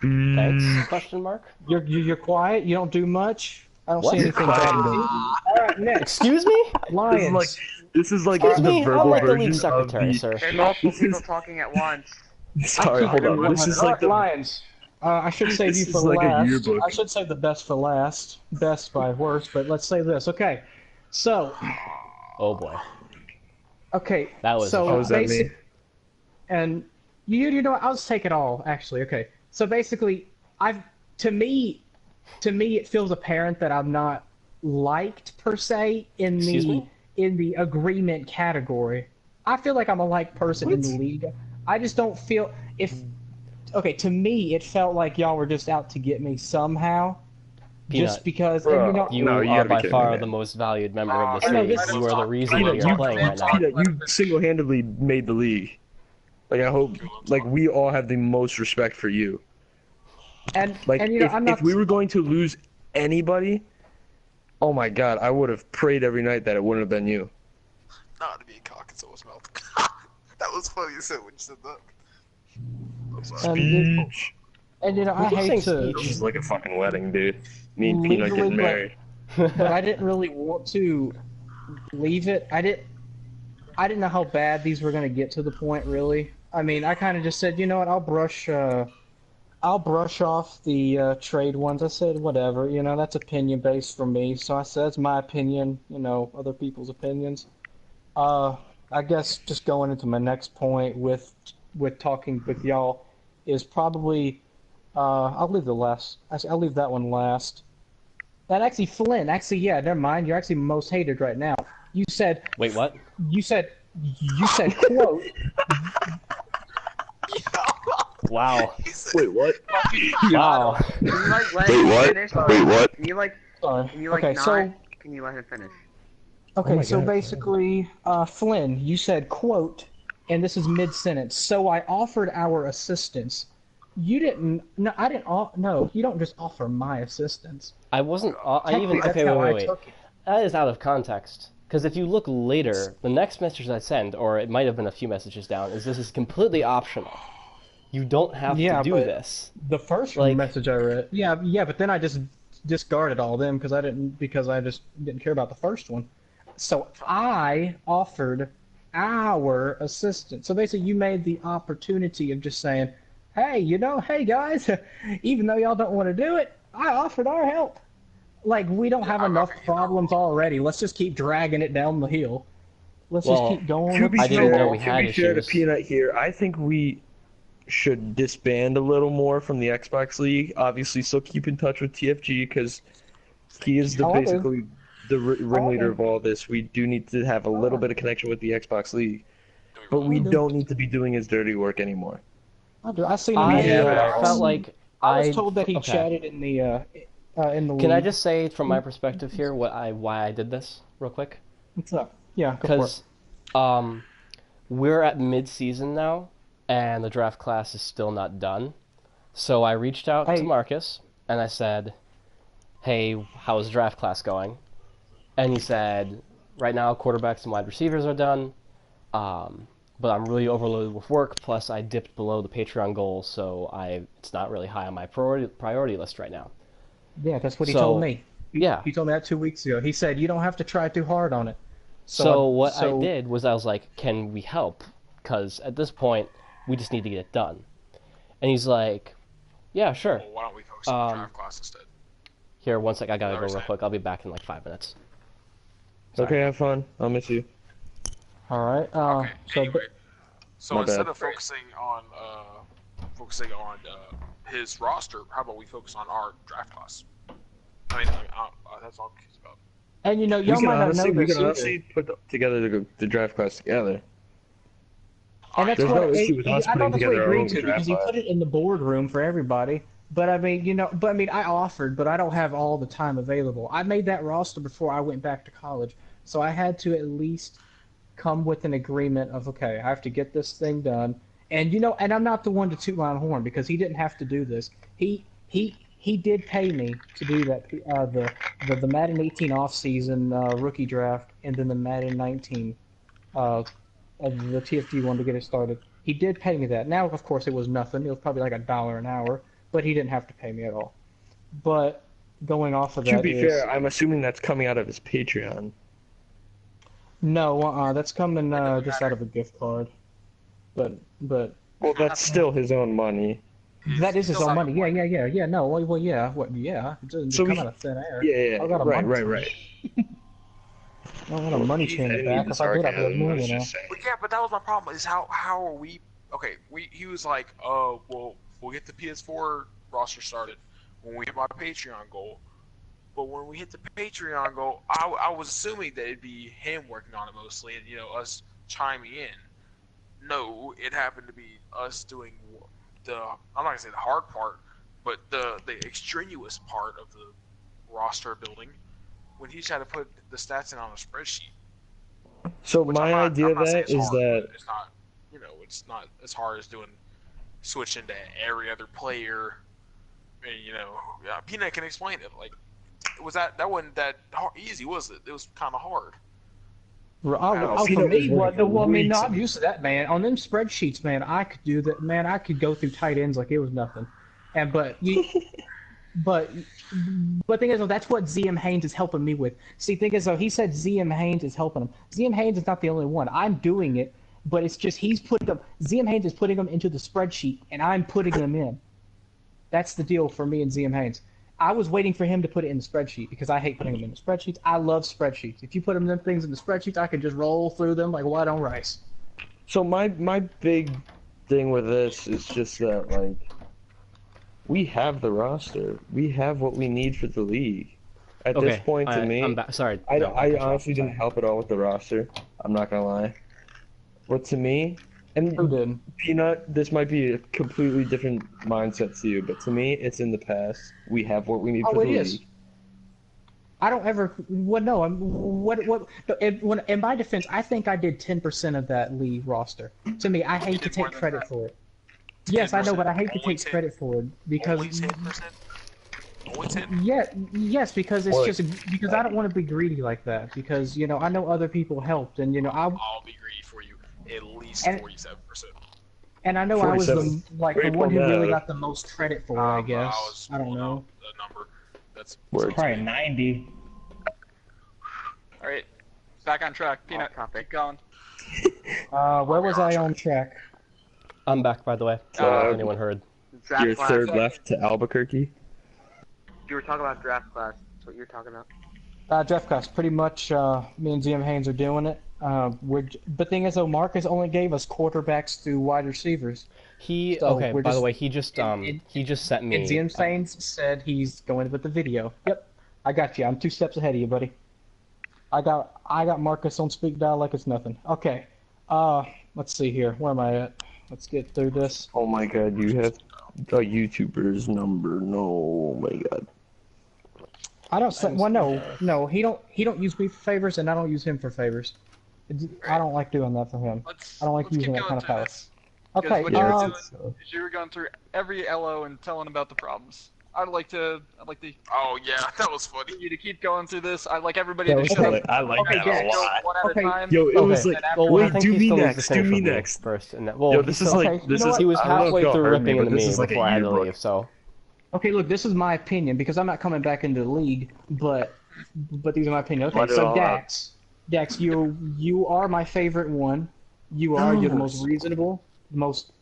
Thanks? Question mark. You're quiet. You don't do much. I don't What? see anything bad in you. All right, next. Excuse me? Lions. This is like Excuse the me, verbal I'm like the version league of secretary, the. sir. There's multiple people talking at once. Sorry, hold on. This is like the. Lions. I should save This you for is like a last. yearbook. I should save the best for last. Best by worst, but let's say this. Okay. So, Oh boy. okay. That was so How was that me? And you know what? I'll just take it all actually. Okay. So basically, to me it feels apparent that I'm not liked per se in Excuse the me? in the agreement category. I feel like I'm a liked person in the league. I just don't feel okay, to me it felt like y'all were just out to get me somehow. Peanut. Just because Bro. and You No, you are gotta be by kidding far me, the man. most valued member of I this know league. this- You are the reason Peanut, that you're playing right now. Peanut, you single-handedly made the league. Like I hope, like we all have the most respect for you. and Like and I'm not if we were going to lose anybody, oh my God, I would have prayed every night that it wouldn't have been you. Not to be a cock and someone's mouth. That was funny you said when you said that. I'm sorry. Speech. and I Who hate sings to speech? This is like a fucking wedding, dude. Me and Peanut Legally, getting married. but I didn't really want to leave it. I didn't know how bad these were going to get to the point, really. I mean, I kind of just said, you know what, I'll brush off the trade ones. I said, whatever, that's opinion based for me. So I said, it's my opinion, other people's opinions. I guess just going into my next point with talking with y'all is probably, I'll leave that one last. And actually, Flynn, yeah, never mind. You're actually most hated right now. You said, Wait, what? you said, quote, Wow. Wait, what? Wow. Can you like let Wait, him what? finish? Wait, what? Can you like sorry. can you like Okay, not? so Can you let him finish? Okay, my so God. basically, Flynn, you said, quote, and this is mid-sentence, so I offered our assistance. You didn't, no, I didn't, no, you don't just offer my assistance. I wasn't. I even. Technically, Okay, that's how I wait. took it. That is out of context. Because if you look later, the next message I send, or it might have been a few messages down, is this is completely optional. You don't have Yeah, to do but- this. The first Like- message I read, yeah, but then I just discarded all of them because I just didn't care about the first one. So I offered our assistance. So basically, you made the opportunity of just saying, hey, hey guys, even though y'all don't want to do it, I offered our help. Like, we don't have enough problems already. Let's just keep dragging it down the hill. Let's Well, just keep going. To be I didn't fair, know we had to be fair to issues. Peanut here, I think we should disband a little more from the Xbox League. Obviously, still keep in touch with TFG because he is Oh, I do. basically the ringleader do. of all this. We do need to have a little bit of connection with the Xbox League, but we do. don't need to be doing his dirty work anymore. I seen him. I Yeah, felt like I was told that he okay. chatted in the league. Can I just say, from my perspective here, why I did this real quick? What's up? Yeah, go for it. Because we're at mid-season now, and the draft class is still not done. So I reached out to Hey. Marcus, and I said, hey, how's draft class going? And he said, right now, quarterbacks and wide receivers are done, but I'm really overloaded with work, plus I dipped below the Patreon goal, so it's not really high on my priority list right now. Yeah, that's what he So, told me. Yeah. He told me that 2 weeks ago. He said, you don't have to try too hard on it. So what I did was I was like, can we help? Because at this point, we just need to get it done. And he's like, yeah, sure. Well, why don't we focus on the draft class instead? Here, one sec, I gotta go Whatever, real Sam. quick. I'll be back in like 5 minutes. Okay, have fun. I'll miss you. All right. Okay. So, Anyway, so My instead bad. of focusing on his roster, how about we focus on our draft class? I mean, that's all he's about. and We y'all can might not honestly, know we this can either. honestly put together the draft class together. And that's There's what no issue with us I putting don't together our agreed own to draft because he class. put it in the boardroom for everybody. But I mean, I offered, but I don't have all the time available. I made that roster before I went back to college, so I had to at least come with an agreement of, okay, I have to get this thing done. And and I'm not the one to toot my own horn because he didn't have to do this. He he did pay me to do that. The Madden 18 off-season rookie draft, and then the Madden 19 of the TFG one to get it started. He did pay me that. Now, of course, it was nothing. It was probably like $1 an hour, but he didn't have to pay me at all. But going off of To that be is fair, I'm assuming that's coming out of his Patreon. no, that's coming just out of a gift card. But Well, that's still his own money. that is his still own not money. Yeah. No, well, yeah. What? Yeah. It doesn't just So come he- out of thin air. Yeah, I got a right. I don't want a money chain in the back. If I did, I'd be a millionaire. But yeah, but that was my problem. Is how are we? Okay, he was like, oh, we'll get the PS4 roster started when we hit my Patreon goal. But when we hit the Patreon goal, I was assuming that it'd be him working on it mostly, and us chiming in. No, it happened to be us doing I'm not gonna say the hard part, but the extraneous part of the roster building when he's trying to put the stats in on a spreadsheet. So Which my I'm not idea of saying that it's is hard, that but it's not, it's not as hard as switching to every other player. And, yeah, Peanut can explain it. Like, that wasn't that easy, was it? It was kind of hard. For Peanut me, was working I mean, no, weeks I'm used to that, man. On them spreadsheets, man, I could do that. Man, I could go through tight ends like it was nothing. But thing is, though, that's what ZM Haynes is helping me with. See, thing is, though, he said ZM Haynes is helping him. ZM Haynes is not the only one. I'm doing it, but it's just he's putting them. ZM Haynes is putting them into the spreadsheet, and I'm putting them in. That's the deal for me and ZM Haynes. I was waiting for him to put it in the spreadsheet because I hate putting them in the spreadsheets. I love spreadsheets. If you put them things in the spreadsheets, I can just roll through them like white on rice. So my big thing with this is just that, like, we have the roster. We have what we need for the league. At this point, to me, I'm sorry. I honestly didn't help at all with the roster. I'm not gonna lie. But to me, and Who did? Peanut, this might be a completely different mindset to you, but to me, it's in the past. We have what we need for the league. Is. I don't ever. What? No. In my defense, I think I did 10% of that league roster. To me, I hate to take credit for it. Yes, I know, but I hate to take credit for it because. Only 10%. Only 10. Yeah. Yes, because it's because I don't want to be greedy like that. Because I know other people helped, and I'll be greedy for you. At least 47%. And I know I was the one who really got the most credit for it. I guess. I don't know. The number. That's probably 90. All right, back on track. Peanut, keep going. Where was I on track? I'm back, by the way. I don't know if anyone heard. Your third left to Albuquerque. You were talking about draft class. That's what you're talking about. Draft class. Pretty much, me and ZM Haynes are doing it. But thing is, though, Marcus only gave us quarterbacks through wide receivers. By the way, he just sent me. And ZM Haynes said he's going with the video. Yep, I got you. I'm 2 steps ahead of you, buddy. I got Marcus on speed dial like it's nothing. Okay. Let's see here. Where am I at? Let's get through this. Oh my God, you have a YouTuber's number. No, oh my God. I don't say. Well, no. He don't use me for favors, and I don't use him for favors. I don't like doing that for him. I don't like using that kind of power. Okay. What Yeah, you were going through every LO and telling about the problems. I'd like to. Oh yeah, that was funny. You to keep going through this. I'd like everybody to Okay. shut up. I like that a lot. One at a time. Yo, it was Okay. like, Well, I wait, think do he me still needs to next, do finish me with me next. first, and then, Yo, this is like, this is. he was I don't know if halfway y'all through heard ripping but into this me is like a before I had to yearbook. leave. So Okay, look, this is my opinion because I'm not coming back into the league, but these are my opinion. Let Okay, it so all out. Dax, you are my favorite one. You're the most reasonable, the most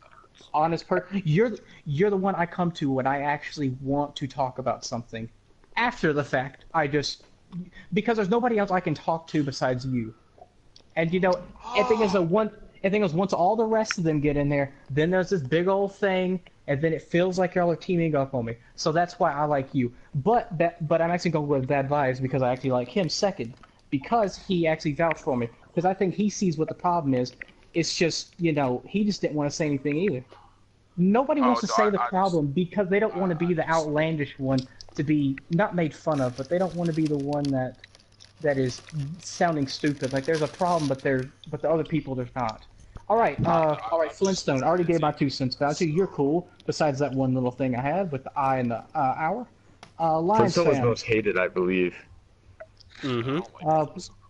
honest person. You're the one I come to when I actually want to talk about something. After the fact, because there's nobody else I can talk to besides you. And the thing is once all the rest of them get in there, then there's this big old thing, and then it feels like y'all are teaming up on me. So that's why I like you. But I'm actually going with Bad Vibes because I actually like him second, because he actually vouched for me. Because I think he sees what the problem is. It's just, he just didn't want to say anything either. Nobody wants to say the problem because they don't want to be the outlandish one to be not made fun of, but they don't want to be the one that is sounding stupid. Like there's a problem, but the other people there's not. All right, Flintstone. I already gave my 2 cents about you. You're cool. Besides that one little thing I had with the I and the hour. Lions Flintstone was fan. most hated, I believe. Mm-hmm.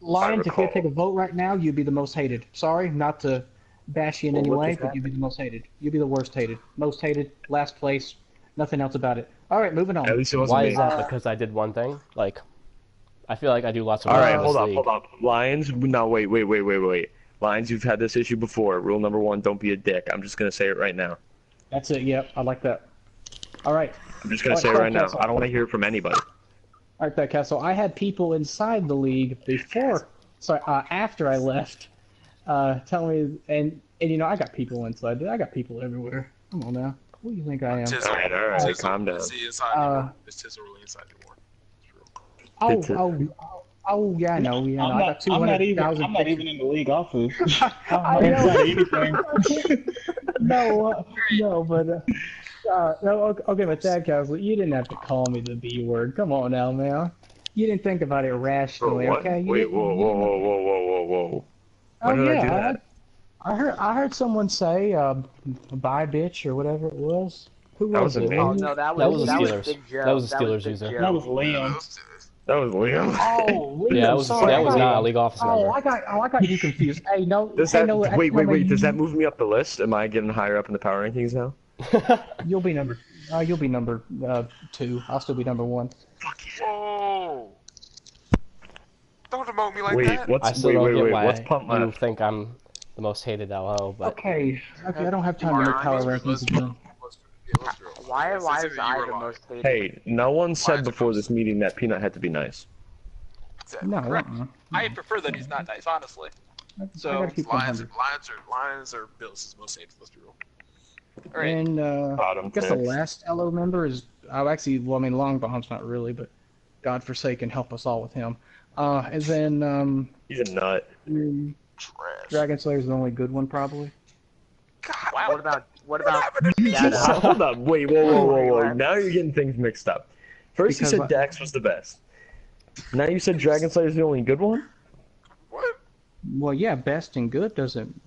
Lions, if you had to recall. take a vote right now, you'd be the most hated. Sorry, not to bash you in any what way, just but you'd be the most hated. You'd be the worst hated. Most hated, last place, nothing else about it. All right, moving on. At least it wasn't Why me. is that? Because I did one thing? Like, I feel like I do lots of All work right, in this hold up, league. hold up. Lions, no, wait. Lions, you've had this issue before. Rule number 1, don't be a dick. I'm just gonna say it right now. That's it, yep, I like that. All right. I'm just gonna All say it right, right now. Castle. I don't want to hear it from anybody. All right, Castle. I had people inside the league after I left, telling me, and you know, I got people inside. I got people everywhere. Come on now. Who do you think I am? Tizzle. All right, Tizzle. calm down. Is he inside anymore? Is Tizzle really inside anymore? It's a- Oh, yeah, I know. Yeah, I got I'm not even 200,000. I'm not even in the league office. I I'm know. not anything. No, okay, but Dad Castle, you didn't have to call me the B word. Come on now, man. You didn't think about it Bro, rationally, what? okay? Wait, whoa. When did I do that? I heard someone say, "bye, bitch" or whatever it was. Who That was wasn't it? me. Oh no, that That was was the Steelers. Big Joe. That was the Big Steelers user. Joe. That was Liam. That was Liam. Oh, Liam, Yeah, that was sorry. not a league office Oh, member. I got you confused. Hey, no. Does hey, that, no, wait, does that move me up the list? Am I getting higher up in the power rankings now? You'll be number 2. I'll still be number 1. Whoa! Don't demote me like Wait, that. what's I still don't get why what's pump you left? think I'm the most hated LO, but Okay, I don't have time to make power rankings again. Why is I the most hated? Hey, no one said before this meeting that Peanut had to be nice. No, Correct. I prefer that he's not nice, honestly. So, I gotta keep Lions 100. are Bills' most hated. Let's be real. All right. And Bottom I guess the picks. last LO member is Longbomb's not really, but godforsaken help us all with him. And then He's a nut. Trash. Dragon Slayer's the only good one probably. God, What about Hold Data? up, wait, whoa. Now you're getting things mixed up. First you Because said Dax was the best. Now you said Dragon Slayer's the only good one? What? Well, yeah, best and good doesn't.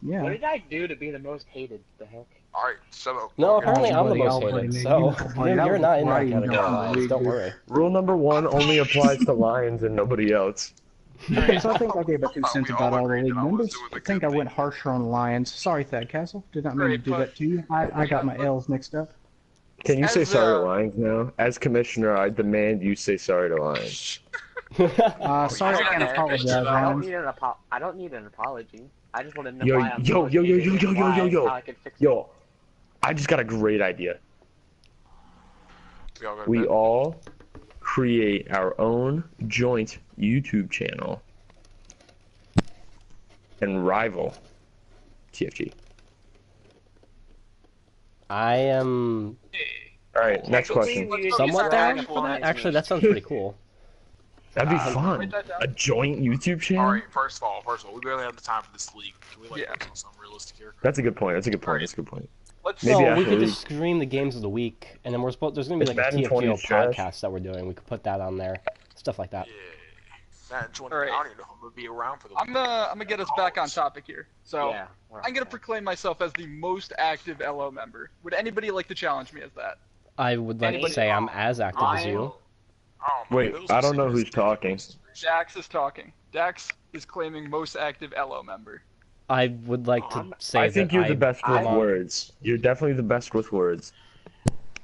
Yeah. What did I do to be the most hated? The heck? All right, shut up. no, Okay. apparently I'm the buddy, most I'll hated, blame so you. Buddy, that you're was not in that right, category, you Lions, know. don't worry. Rule number 1 only applies to Lions and nobody else. So I think I gave a 2 cents We about all all the agreed league that I was members. doing the I think good I went thing. harsher on Lions. Sorry, Thad Castle. Did not mean to Great, do but- that to you. I got my L's mixed up. Can you say As, sorry to Lions now? As commissioner, I demand you say sorry to Lions. Sorry, I can't apologize, Lions. I don't need an apology. I just want to know Yo, why I'm yo, most yo, yo, hated yo, and yo, yo, why- yo, yo. how I can fix it. Yo, I just got a great idea. We all go to We bed? all create our own joint YouTube channel and rival TFG. I am All right, next question. somewhat down for that. Actually, that sounds pretty cool. That'd be Write fun. that down. A joint YouTube channel? All right, first of all, we barely have the time for this league. Can we like Yeah. focus on something realistic here? That's a good point. That's a good point. Alright. That's a good point. Let's Maybe So after we could league. just stream the games of the week, and then there's gonna be Is like a Madden 20 TFGO trash? podcast that we're doing. We could put that on there, stuff like that. Yeah. That 20, All right. I don't even know if I'm gonna be around for the I'm gonna get us back on topic here. So Yeah. I'm gonna proclaim myself as the most active LO member. Would anybody like to challenge me as that? I would like to Anybody- say I'm as active as you. Oh, my Wait, Bills I are don't know serious. who's talking. Dax is talking. Dax is claiming most active LO member. I would like to say I think that you're the best with belong- words. You're definitely the best with words.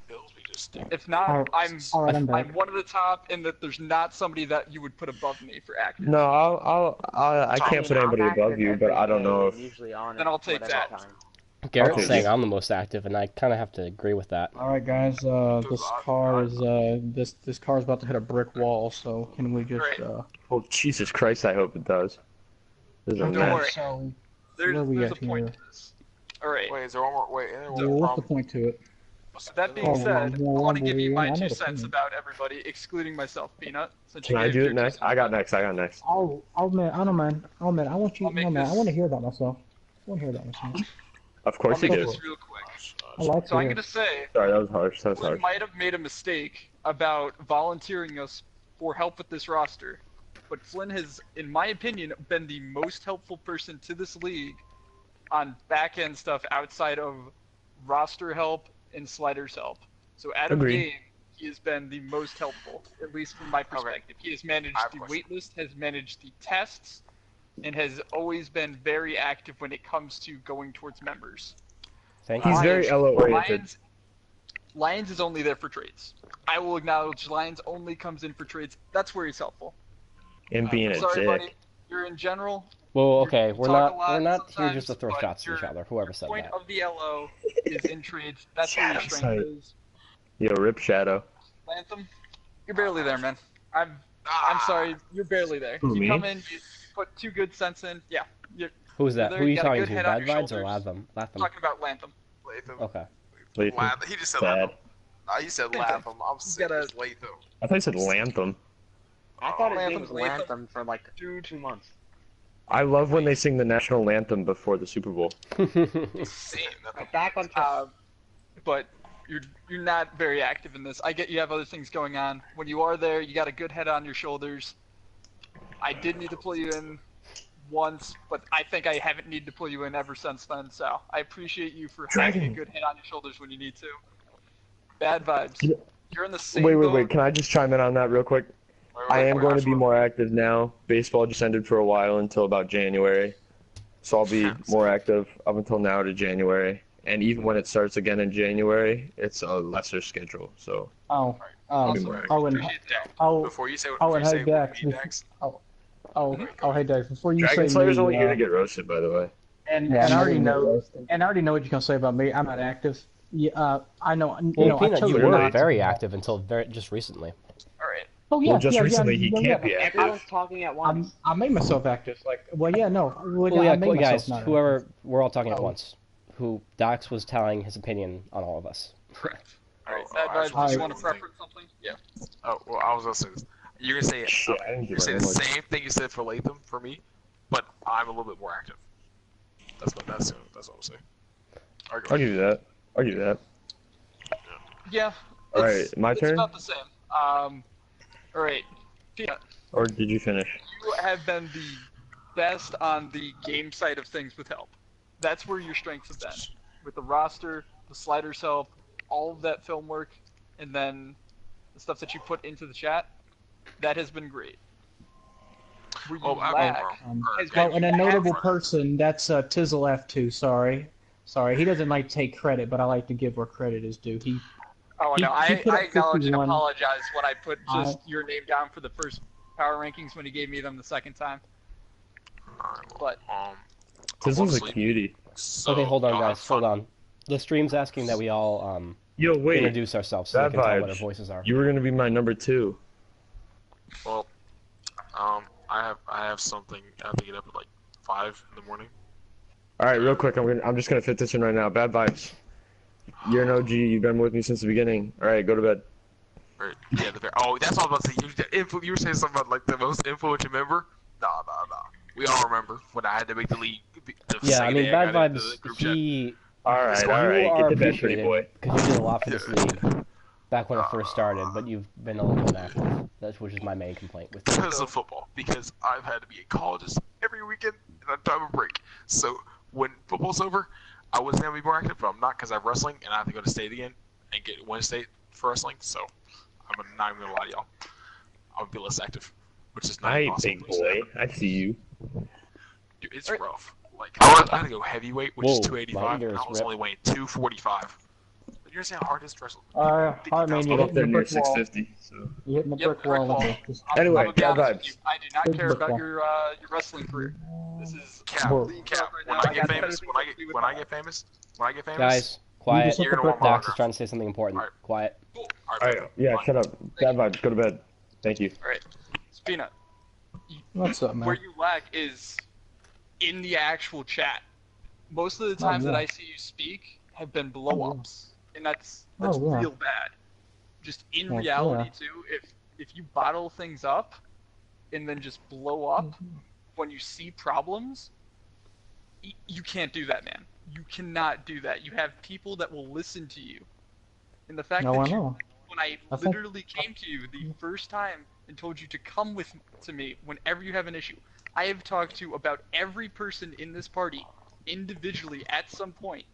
Bills be just stupid. If not, Alright, I'm I'm back. I'm one of the top, and that there's not somebody that you would put above me for active. No, I can't put anybody above you, but I don't know if. Then I'll take that. Garrett's Okay. saying I'm the most active, and I kind of have to agree with that. All right, guys. This car is this car is about to hit a brick wall. So can we just Great. Oh Jesus Christ! I hope it does. This is a Don't mess. worry. So There's Where we a at point here? to this. All right. Wait, is there one more? Wait, is there one yeah, more what's the problem? point to it? That being Oh, said, well, I want to give you my I know 2 the cents point. about everybody, excluding myself, Peanut. Since Can you I gave do your it 2 next? cents. I got next. Oh man, I don't man. Oh man, I want you. I'll make No man, I this- want to hear about myself. I want to hear about myself. Of I'll course you make do. this real quick. I like So I'm to. gonna say, Sorry, that was harsh. That was Flynn harsh. might have made a mistake about volunteering us for help with this roster, but Flynn has, in my opinion, been the most helpful person to this league on back end stuff outside of roster help and sliders help. So out of Agreed. game, he has been the most helpful, at least from my perspective. He has managed I have a the question. waitlist, has managed the tests, and has always been very active when it comes to going towards members. Thank He's you. very LO oriented. Lions is only there for trades. I will acknowledge Lions only comes in for trades. That's where he's helpful. And being a Sorry, dick. buddy. You're in general. Well, You okay, we're talk a not lot here sometimes, just to throw but shots at each your other. Whoever said point that. of the LO is in trades. That's where your Shadow strength sight. is. Yo, rip Shadow. Lantham, you're barely there, man. I'm sorry, you're barely there. Who, You me? come in, you put 2 good cents in. Yeah, you're Who's that? there, Who are you you got a talking good to? head on Bad your Vibes or shoulders. Latham? Latham. talking about Lantham. Latham. Okay. Latham. He just said Bad. Latham. He said Same Latham. I'm You sick gotta- as Latham. I thought you said Lantham. I thought his name Lantham's was Lantham for like Dude. 2 months. I love when they sing the national anthem before the Super Bowl. Same. But back on track. But you're not very active in this. I get you have other things going on. When you are there, you got a good head on your shoulders. I did need to pull you in once, but I think I haven't needed to pull you in ever since then. So I appreciate you for having a Dragon. good head on your shoulders when you need to. Bad vibes. Yeah. You're in the same Wait, boat. Can I just chime in on that real quick? I am going to be more active now. Baseball just ended for a while until about January. So I'll be more active up until now to January. And even when it starts again in January, it's a lesser schedule. So Oh, Awesome. Right. oh, and Appreciate that. Before you say Oh, what and you hey, say, Dax, what Dax? hey, Dave. Before you Dragon say Slayer's me, only here to get roasted, by the way. and Yeah, I I'm already not know, interested. and I already know what you're gonna say about me. I'm not active. Yeah, I know. You Well, know, I Peanut, chose you Clearly. were not. very active until just recently. All right. Oh yeah, Well, just yeah, recently yeah, he yeah, can't yeah. be active. Everyone's talking at once. I made myself active. Like, well, yeah, no. Well, yeah, I made myself guys, not whoever, we're all talking at Oh. once. Who Dox was telling his opinion on all of us. Correct. All right. Oh, Bad I vibes. just Do wanna you say want to one thing. preference something? Yeah. Oh, well, I was gonna say this. You're gonna say Shit, I didn't do you're saying my the homework. same thing you said for Latham for me, but I'm a little bit more active. That's what I'm saying. I'll give you that. I'll give you that. Yeah. All it's- right, my it's turn? about the same. All right. Peanut, Or did you finish? you have been the best on the game side of things with help. That's where your strengths have been. With the roster, the sliders help, all of that film work, and then the stuff that you put into the chat, that has been great. Where you lack has been Oh, and a you notable have- person, that's Tizzle F2. Sorry, he doesn't like to take credit, but I like to give where credit is due. Oh he- no, he I put up acknowledge and 51. apologize when I put just your name down for the first power rankings when he gave me them the second time. But This I'm is a sleepy, cutie. so Okay, hold on, y'all have guys. Hold fun. on. The stream's asking that we all Yo, wait. introduce ourselves so they Bad can tell what our vibes. voices are. You were gonna be my number 2. Well, I have something. I have to get up at like 5 in the morning. All right, real quick. I'm just gonna fit this in right now. Bad vibes. You're an OG. You've been with me since the beginning. All right, go to bed. Or, yeah, oh, that's all I was about to say. You were saying something about like the most influential member. Nah. We all remember when I had to make the league. The Yeah, I second mean, day Bad got into Vibes, the group chat. he... All right, you all right. are Get to bed, pretty boy. appreciated because you did a lot for this league back when it first started, but you've been a little inactive. That's which is my main complaint with you. Because of football. Because I've had to be a collegeist every weekend and on time of break. So when football's over, I was gonna be more active, but I'm not because I have wrestling and I have to go to state again and get Wednesday for wrestling. So I'm not even gonna lie to y'all. I'll be less active, which is not Hi, possible. big boy. I see you. Dude, it's rough. Like I had to go heavyweight, which is Whoa, 285, my and ears I was rip. only weighing 245. You understand how hard this wrestle? I mean, you're I'm up hitting there the near brick wall. 650. So. You're hitting the Yep, brick brick wall. wall. with it. Anyway, I'm gonna be bad honest with vibes. you, I do not Big care about football. your wrestling career. This is Cap, Whoa. cap. right When now. I I get got famous, better when I things to do get with when my I get famous, Guys, You quiet. just hit you're the gonna brick want my Dax is autograph. trying to say something important. Alright. Quiet. Cool. All right, yeah, shut up. Bad vibes. Go to bed. Thank you. All right, Spina. What's up, man? Where you lack is in the actual chat. Most of the times yeah. that I see you speak have been blow-ups, and that's Oh, yeah. real bad. Just in Well, reality yeah. too, if you bottle things up and then just blow up when you see problems, you can't do that, man. You cannot do that. You have people that will listen to you, and the fact No, I that know. when I I think- literally came to you the first time and told you to come to me whenever you have an issue. I have talked to about every person in this party individually at some point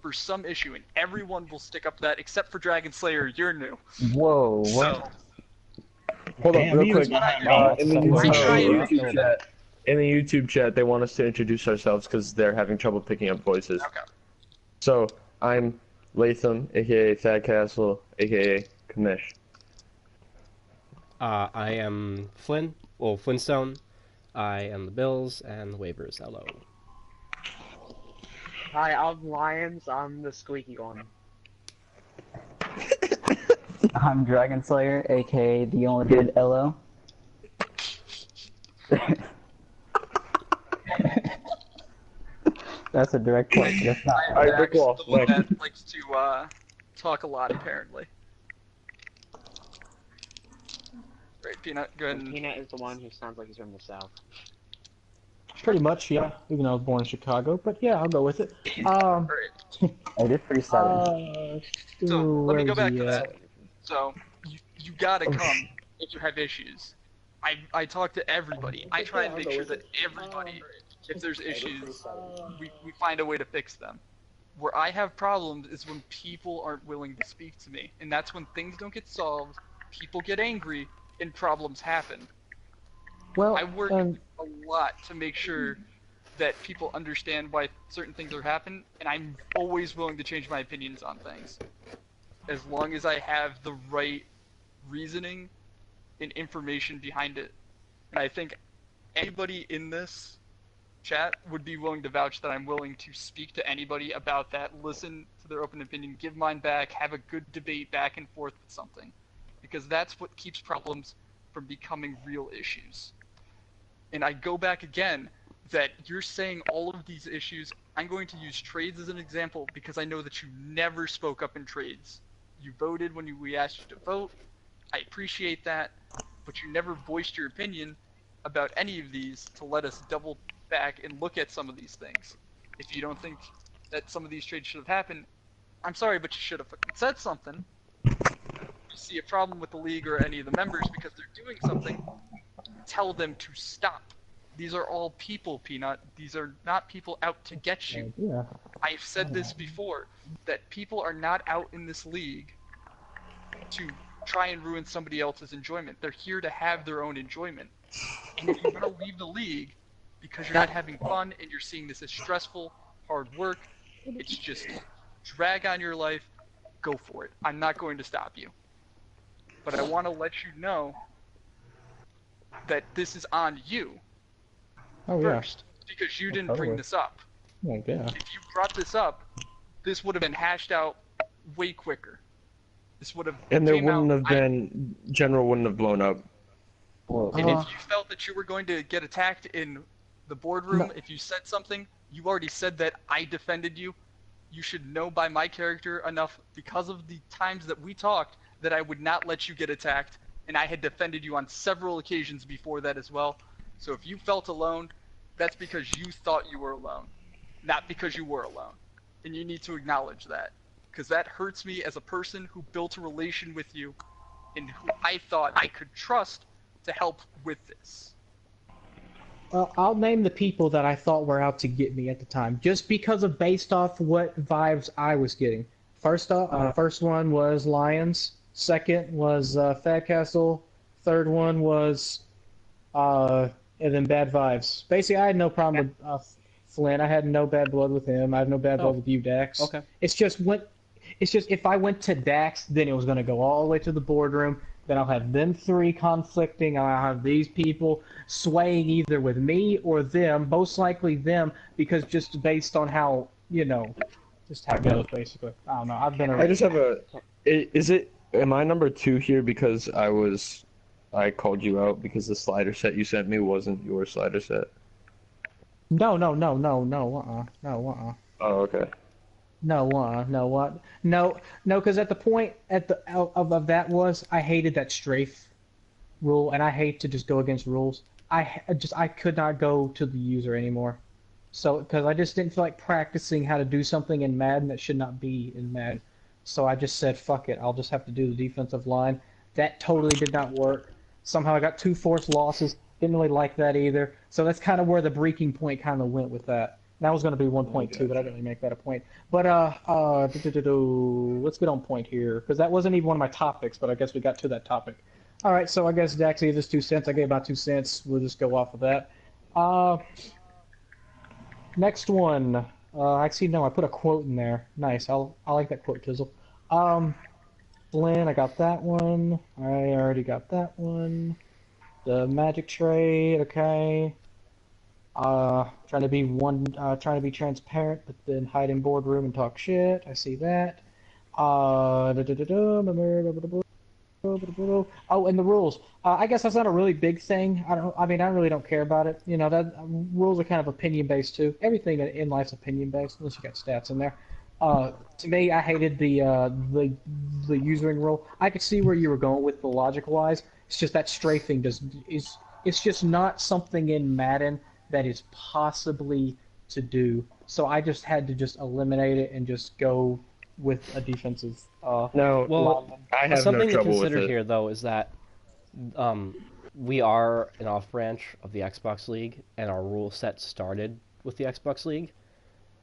for some issue, and everyone will stick up to that except for Dragon Slayer. You're new. Whoa, So what? Hold up, Damn, real he was quick. behind In the me. I try and YouTube chat, they want us to introduce ourselves because they're having trouble picking up voices. Okay. So I'm Latham, aka Fat Castle, aka Kamish. I am Flynn, Flintstone. I am the Bills and the Waivers. Hello. Hi, I'm Lions. I'm the squeaky one. I'm Dragon Slayer, aka the only good LO. That's a direct quote. That's not. I'm Alright, Brick Max, Wall, the one next. that likes to talk a lot, apparently. Right, Peanut, go ahead and... Peanut is the one who sounds like he's from the south. Pretty much, yeah. Even though I was born in Chicago, but yeah, I'll go with it. Alright, It is pretty solid. so let me go where's back he to at? that. So, you gotta come if you have issues. I talk to everybody. I try and make sure that everybody, if there's issues, we find a way to fix them. Where I have problems is when people aren't willing to speak to me. And that's when things don't get solved, people get angry, and problems happen. Well, I work a lot to make sure that people understand why certain things are happening, and I'm always willing to change my opinions on things. As long as I have the right reasoning and information behind it. And I think anybody in this chat would be willing to vouch that I'm willing to speak to anybody about that, listen to their open opinion, give mine back, have a good debate back and forth with something. Because that's what keeps problems from becoming real issues. And I go back again, that you're saying all of these issues, I'm going to use trades as an example because I know that you never spoke up in trades. You voted when we asked you to vote, I appreciate that, but you never voiced your opinion about any of these to let us double back and look at some of these things. If you don't think that some of these trades should have happened, I'm sorry, but you should have fucking said something. If you see a problem with the league or any of the members because they're doing something, tell them to stop. These are all people, Peanut. These are not people out to get you. Yeah. I've said this before, that people are not out in this league to try and ruin somebody else's enjoyment. They're here to have their own enjoyment. And if you're going to leave the league because you're not having fun and you're seeing this as stressful, hard work, it's just drag on your life, go for it. I'm not going to stop you. But I want to let you know that this is on you first, because you didn't bring this up. Oh, yeah. If you brought this up, this would have been hashed out way quicker. This would have And there came wouldn't out, have been, General wouldn't have blown up. And if you felt that you were going to get attacked in the boardroom, if you said something, you already said that I defended you. You should know by my character enough, because of the times that we talked, that I would not let you get attacked, and I had defended you on several occasions before that as well. So if you felt alone, that's because you thought you were alone, not because you were alone. And you need to acknowledge that, because that hurts me as a person who built a relation with you and who I thought I could trust to help with this. Well, I'll name the people that I thought were out to get me at the time, just because of based off what vibes I was getting. First one was Lions. Second was Fat Castle. Third one was, and then Bad Vibes. Basically, I had no problem with Flynn. I had no bad blood with him. I have no bad blood with you, Dax. Okay. It's just if I went to Dax, then it was going to go all the way to the boardroom. Then I'll have them three conflicting. I'll have these people swaying either with me or them. Most likely them, because just based on how, just how it goes, basically. I don't know. I just have am I number 2 here because I called you out because the slider set you sent me wasn't your slider set? No, Oh, okay. No, because at the point of that was I hated that strafe rule, and I hate to just go against rules. I could not go to the user anymore, so because I just didn't feel like practicing how to do something in Madden that should not be in Madden. So I just said, fuck it, I'll just have to do the defensive line. That totally did not work. Somehow I got 2 forced losses. Didn't really like that either. So that's kind of where the breaking point kind of went with that. That was going to be 1.2, but I didn't really make that a point. But let's get on point here, because that wasn't even one of my topics, but I guess we got to that topic. All right, so I guess Dax gave us 2 cents. I gave about 2 cents. We'll just go off of that. Next one. Actually, no, I put a quote in there. Nice. I like that quote, Tizzle. Flynn, I got that one. I already got that one. The magic trade, okay. Trying to be transparent, but then hide in boardroom and talk shit. I see that. Oh, and the rules. I guess that's not a really big thing. I really don't care about it. You know, that rules are kind of opinion based too. Everything in life's opinion based, unless you got stats in there. To me, I hated the usering rule. I could see where you were going with the logical wise. It's just that strafing it's just not something in Madden that is possibly to do. So I just had to just eliminate it and just go with a defensive. No, Well, I have something no to trouble with consider it. here, though, is that we are an off branch of the Xbox League, and our rule set started with the Xbox League.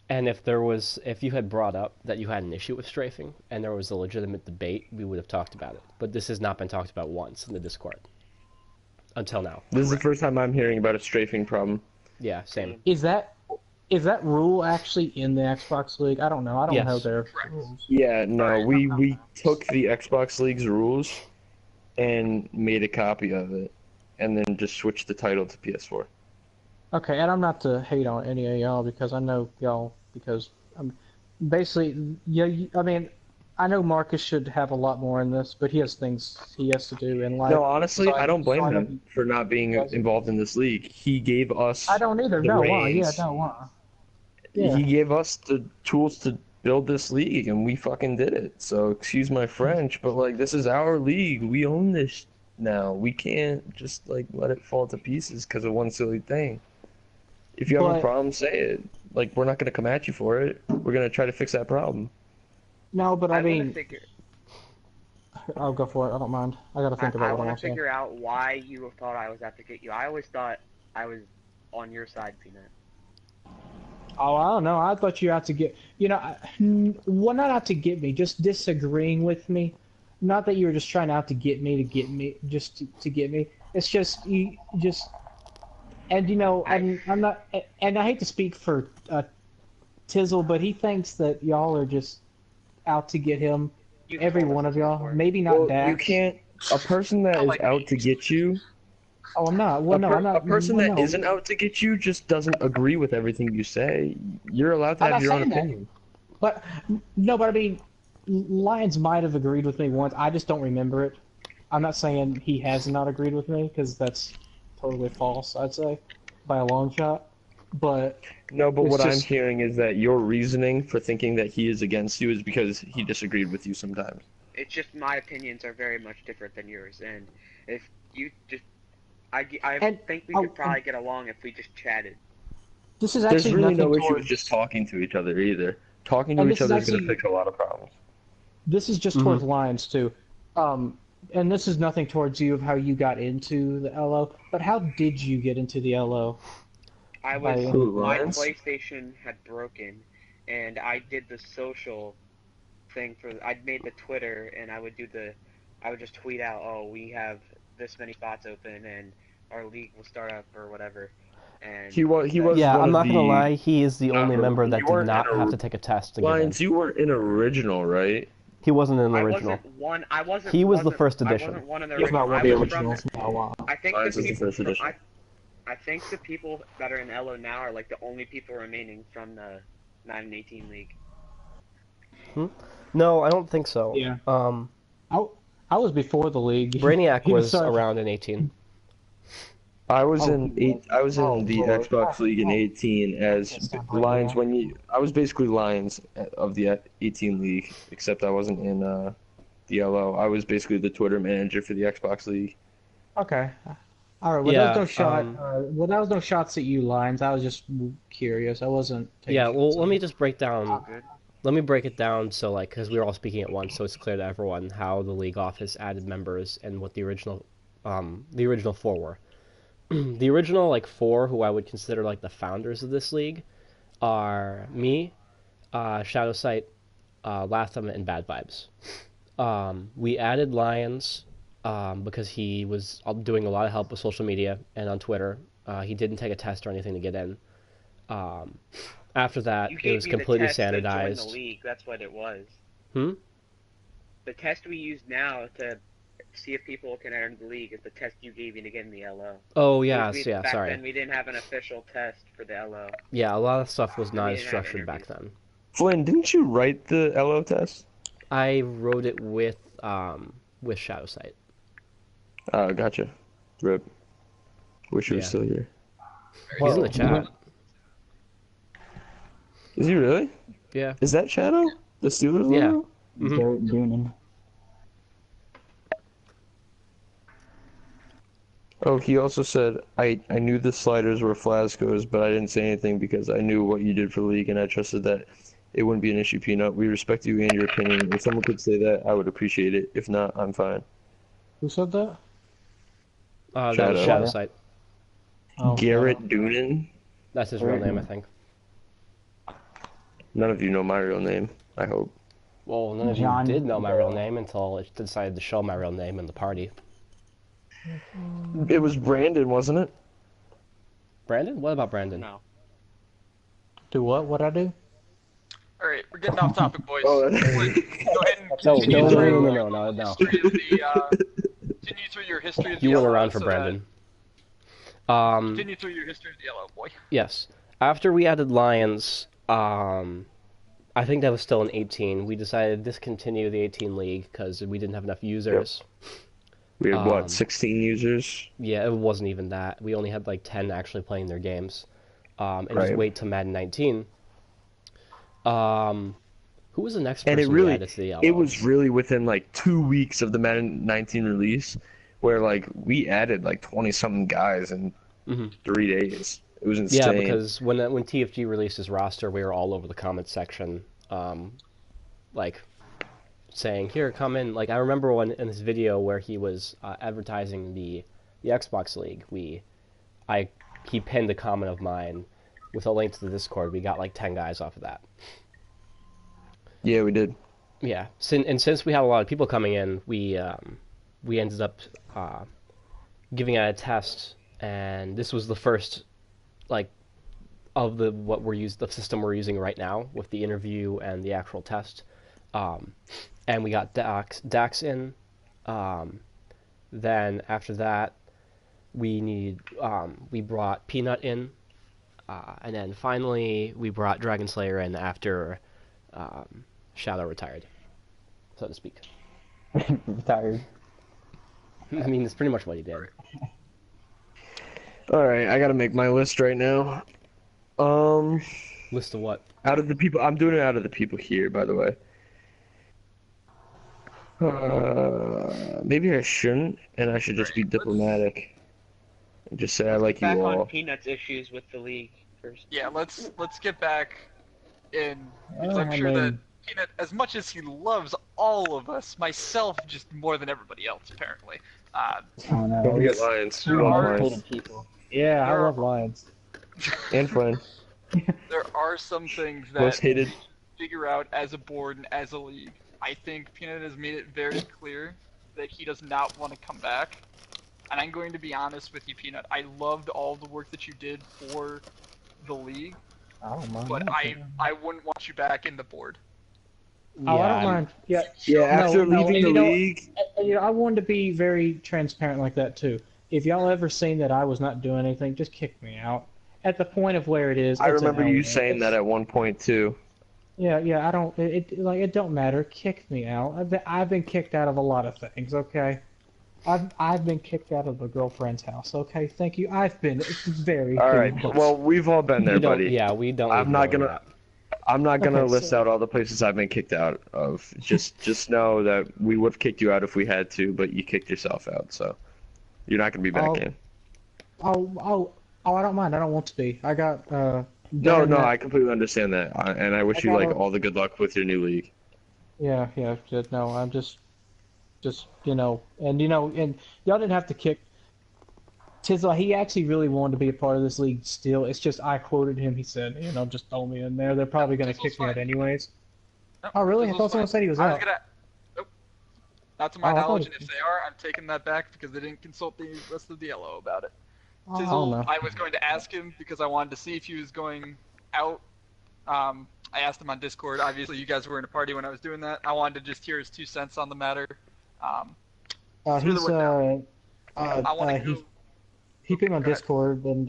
And if you had brought up that you had an issue with strafing, and there was a legitimate debate, we would have talked about it. But this has not been talked about once in the Discord until now. This is the first time I'm hearing about a strafing problem. Yeah, same. Is that rule actually in the Xbox League? I don't know. I don't know their rules. Yeah, no, we took the Xbox League's rules and made a copy of it, and then just switched the title to PS4. Okay, and I'm not to hate on any of y'all because I know y'all because basically I know Marcus should have a lot more in this, but he has things he has to do in life. No, honestly, So I don't blame so him for not being involved in this league. He gave us I don't either. the No, reins. Yeah. He gave us the tools to build this league, and we fucking did it. So, excuse my French, but, like, this is our league. We own this now. We can't just, like, let it fall to pieces because of one silly thing. If you have a problem, say it. Like, we're not going to come at you for it. We're going to try to fix that problem. No, but I mean, figure, I'll go for it. I don't mind. I gotta think about I what I want want to to say. figure out why you thought I was out to get you. I always thought I was on your side, Peanut. Oh, I don't know. I thought you were out to get, well, not out to get me, just disagreeing with me. Not that you were just trying out to get me, just to get me. It's just, and I'm not, and I hate to speak for Tizzle, but he thinks that y'all are just out to get him. Every one of y'all. Maybe not Dax. You can't, a person that is out to get you. Oh, I'm not. Well, no, I'm not. A person that isn't out to get you just doesn't agree with everything you say. You're allowed to have your own opinion. But I mean, Lyons might have agreed with me once. I just don't remember it. I'm not saying he has not agreed with me because that's totally false. I'd say by a long shot. But no, but what I'm hearing is that your reasoning for thinking that he is against you is because he disagreed with you sometimes. It's just my opinions are very much different than yours, and if you just, I think we could probably get along if we just chatted. This is actually There's really no issue with just talking to each other either. Talking to each other is going to fix a lot of problems. This is just towards Lyons too. And this is nothing towards you of how you got into the LO, but how did you get into the LO? My PlayStation had broken, and I did the social thing I'd made the Twitter, and I would just tweet out, oh, we have this many spots open, and our league will start up or whatever. And he was. Yeah, one I'm of not gonna the, lie. He is the only member that you did weren't not in a- have to take a test to get in. Lions, you weren't an original, right? He wasn't an original. I wasn't. He was the first I edition. wasn't one of the He's not one of the originals. I think Lions the is the people. first edition. I think the people that are in LO now are like the only people remaining from the 9 and 18 league. No, I don't think so. Yeah. I was before the league. Brainiac was around in 18. I was in the Xbox League in 18 as Lions I was basically Lions of the 18 league, except I wasn't in the LO. I was basically the Twitter manager for the Xbox League. Okay. All right. Well, Yeah, that was no shots at you, Lions. I was just curious. I wasn't. Yeah. Well, let me just break down. Let me break it down so, like, because we were all speaking at once, so it's clear to everyone how the league office added members and what the original 4 were. The original, like, 4, who I would consider, like, the founders of this league, are me, Shadow Sight, Latham, and Bad Vibes. We added Lions because he was doing a lot of help with social media and on Twitter. He didn't take a test or anything to get in. After that, it was completely standardized. The league. That's what it was. Hmm? The test we use now to see if people can enter the league is the test you gave me to get in the LO. Oh, yeah, Back sorry. then, we didn't have an official test for the LO. Yeah, a lot of stuff was not as structured back then. Flynn, didn't you write the LO test? I wrote it with Shadow Sight. Oh, gotcha. Rip. Wish he was still here. He's in the chat. Is he really? Yeah. Is that Shadow? The Steelers logo? Yeah. Garrett Doonan. Oh, he also said, I knew the sliders were Flasco's, but I didn't say anything because I knew what you did for the league and I trusted that it wouldn't be an issue, Peanut. We respect you and your opinion. If someone could say that, I would appreciate it. If not, I'm fine. Who said that? That was Shadow Sight. Oh, Garrett Doonan? That's his real name, I think. None of you know my real name, I hope. Well, none of you did know my real name until it decided to show my real name in the party. It was Brandon, wasn't it? Brandon? What about Brandon? No. Do what? What'd I do? Alright, we're getting off topic, boys. Oh, Go ahead and No. continue through your history of the You went yellow, around for Brandon. Continue through your history of the yellow, boy. Yes. After we added Lions, I think that was still in 18. We decided to discontinue the 18 league because we didn't have enough users. Yep. We had, 16 users? Yeah, it wasn't even that. We only had like 10 actually playing their games. And just wait till Madden 19. Who was the next person we added to the yellow? It was really within like 2 weeks of the Madden 19 release where like we added like 20-something guys in 3 days. It was insane. Yeah, because when TFG released his roster, we were all over the comments section, like saying, "Here, come in." Like I remember when in this video where he was advertising the Xbox League, he pinned a comment of mine with a link to the Discord. We got like 10 guys off of that. Yeah, we did. Yeah, since we had a lot of people coming in, we ended up giving out a test, and this was the first of the system we're using right now with the interview and the actual test. And we got Dax in. Then after that, we brought Peanut in, and then finally we brought Dragon Slayer in after Shadow retired, so to speak. Retired. I mean, that's pretty much what he did. Alright, I gotta make my list right now. List of what? Out of the people, I'm doing it out of the people here, by the way. Maybe I shouldn't, and I should just be diplomatic and just say I like you all. Back on Peanut's issues with the league first. Yeah, let's get back in, because I'm sure that Peanut, as much as he loves all of us, myself just more than everybody else apparently. Don't forget Lions. Yeah, I love Lions. And Flynn. There are some things that Most hated. we figure out as a board and as a league. I think Peanut has made it very clear that he does not want to come back. And I'm going to be honest with you, Peanut. I loved all the work that you did for the league, but I wouldn't want you back in the board. Oh, I don't mind. Yeah, After leaving the league, I wanted to be very transparent like that too. If y'all ever seen that I was not doing anything, just kick me out. At the point of where it is, I remember you saying that at one point too. Yeah, I don't. It don't matter. Kick me out. I've been kicked out of a lot of things. Okay, I've been kicked out of a girlfriend's house. Okay, thank you. I've been very. All right. Well, we've all been there, buddy. Yeah, we don't. I'm not gonna list out all the places I've been kicked out of. Just know that we would have kicked you out if we had to, but you kicked yourself out, so you're not gonna be back in. I don't mind. I don't want to be. I got. No, I completely understand that, and I wish you all the good luck with your new league. Yeah. No, I'm just and y'all didn't have to kick Tizzle, he actually really wanted to be a part of this league still. It's just I quoted him. He said, just throw me in there. They're probably going to kick me out anyways. Nope, Oh, really? I Tizzle's thought someone fine. said he was I out. Nope. Not to my Oh, I thought knowledge, it- and if they are, I'm taking that back because they didn't consult the rest of the LO about it. Oh, I don't Tizzle, know. I was going to ask him because I wanted to see if he was going out. I asked him on Discord. Obviously, you guys were in a party when I was doing that. I wanted to just hear his 2 cents on the matter. He's he put me on Go ahead. Discord, and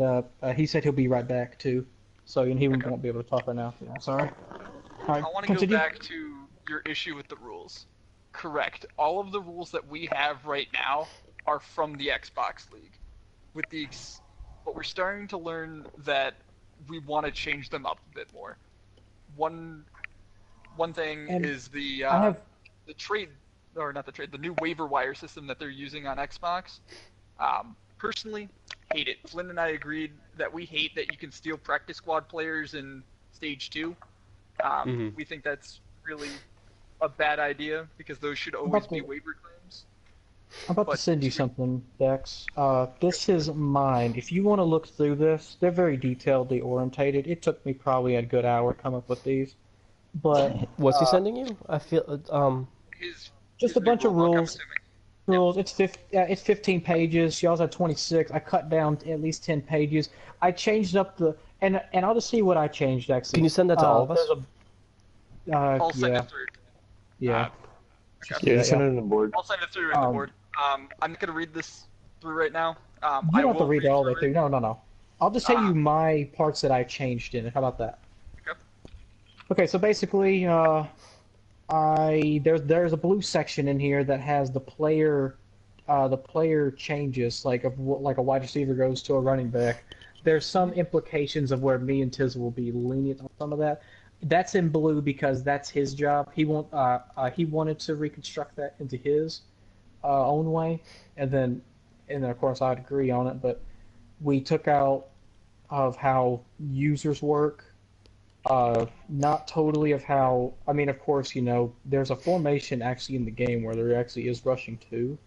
he said he'll be right back too. So he won't be able to talk right now. Yeah, sorry. All right, I want to continue. go back to your issue with the rules. Correct. All of the rules that we have right now are from the Xbox League. But we're starting to learn that we want to change them up a bit more. One thing And is the new waiver wire system that they're using on Xbox. Personally, hate it. Flynn and I agreed that we hate that you can steal practice squad players in Stage 2. We think that's really a bad idea because those should always be waiver claims. I'm about to send you something, Dex. This is mine. If you want to look through this, they're very detailedly orientated. It took me probably a good hour to come up with these. But What's he sending you? I feel just a bunch of rules. It's 15 pages. Y'all's at 26. I cut down to at least 10 pages. I changed up and I'll just see what I changed actually. Can you send that to all of us? I'll send yeah. it through. Yeah. Yeah, send it on the board. I'll send it through on the board. I'm not gonna read this through right now. You don't have to read it all the way through. No. I'll just tell you my parts that I changed in it. How about that? Okay. Okay, so basically, there's a blue section in here that has the player changes, like a wide receiver goes to a running back. There's some implications of where me and Tiz will be lenient on some of that. That's in blue because that's his job. He wanted to reconstruct that into his own way, and then of course I'd agree on it. But we took out of how users work, not totally of how. I mean, of course, there's a formation actually in the game where there actually is rushing 2,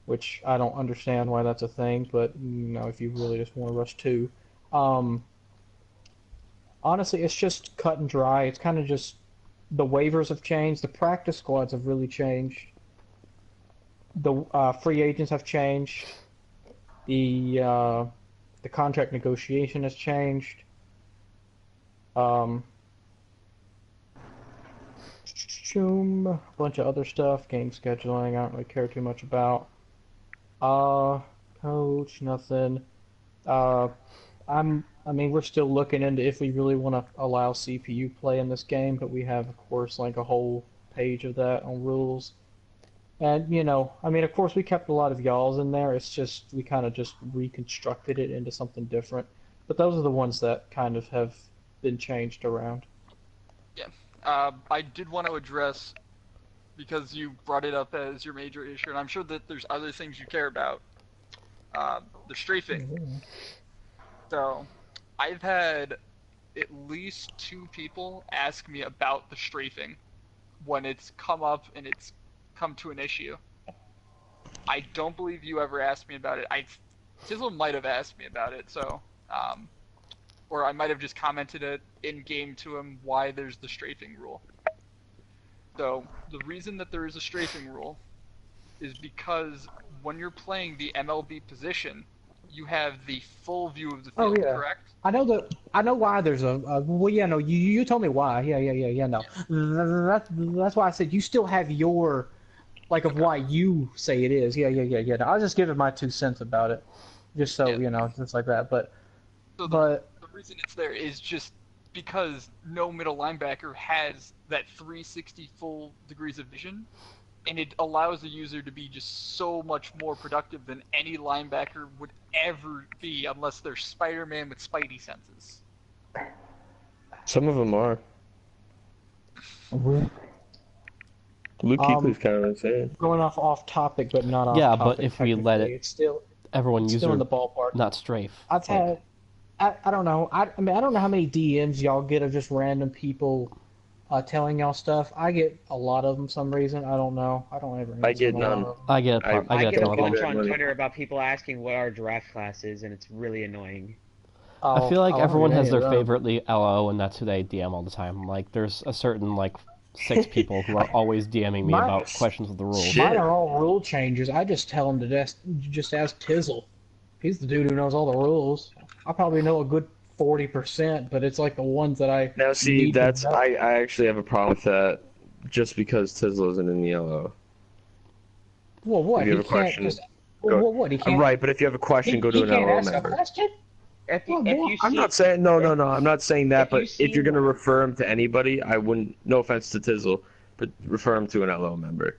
which I don't understand why that's a thing. But if you really just want to rush 2. Honestly, it's just cut and dry. It's kind of just the waivers have changed. The practice squads have really changed. The free agents have changed. The contract negotiation has changed. A bunch of other stuff. Game scheduling, I don't really care too much about. Coach, nothing. We're still looking into if we really want to allow CPU play in this game, but we have, of course, like a whole page of that on rules. And, of course, we kept a lot of y'alls in there. It's just, we kind of just reconstructed it into something different. But those are the ones that kind of have been changed around. Yeah. I did want to address, because you brought it up as your major issue, and I'm sure that there's other things you care about, the strafing. Mm-hmm. So, I've had at least 2 people ask me about the strafing when it's come up and it's come to an issue. I don't believe you ever asked me about it. Tizzle might have asked me about it, so, or I might have just commented it in game to him why there's the strafing rule. So, the reason that there is a strafing rule is because when you're playing the MLB position, you have the full view of the field, correct? I know why there's you told me why. No. That's why I said you still have your, of why you say it is. Yeah. No, I was just giving my 2 cents about it. Just so, just like that. But the reason it's there is just because no middle linebacker has that 360 full degrees of vision, and it allows the user to be just so much more productive than any linebacker would ever be unless they're Spider-Man with Spidey senses. Some of them are. Luke Kuechly's kind of insane. Going off topic, but not off yeah, topic. But if we let it, it's still everyone use in the ballpark. Not strafe. I've had, I don't know. I don't know how many DMs y'all get of just random people telling y'all stuff. I get a lot of them some reason. I don't know. I don't ever I answer get them, a lot none. of them. I get I I get get some a of them. bunch on Twitter about people asking what our draft class is, and it's really annoying. I feel like I don't everyone get has any their of them. favorite LO, and that's who they DM all the time. Like, there's a certain, like, 6 people who are always DMing me My- about questions of the rules. Shit. Mine are all rule changes. I just tell them to just ask Tizzle. He's the dude who knows all the rules. I probably know a good 40%, but it's like the ones that I Now, see, need to that's know. I actually have a problem with that, just because Tizzle isn't in the yellow. Well, what? If you He have a can't question, just. go- Well, what? He can't. Right, but if you have a question, go to He an can't LO ask a member. question. If you, Well, if boy, you I'm see, not saying no. I'm not saying that. if you But see if you're gonna one- refer him to anybody, I wouldn't. No offense to Tizzle, but refer him to an LO member.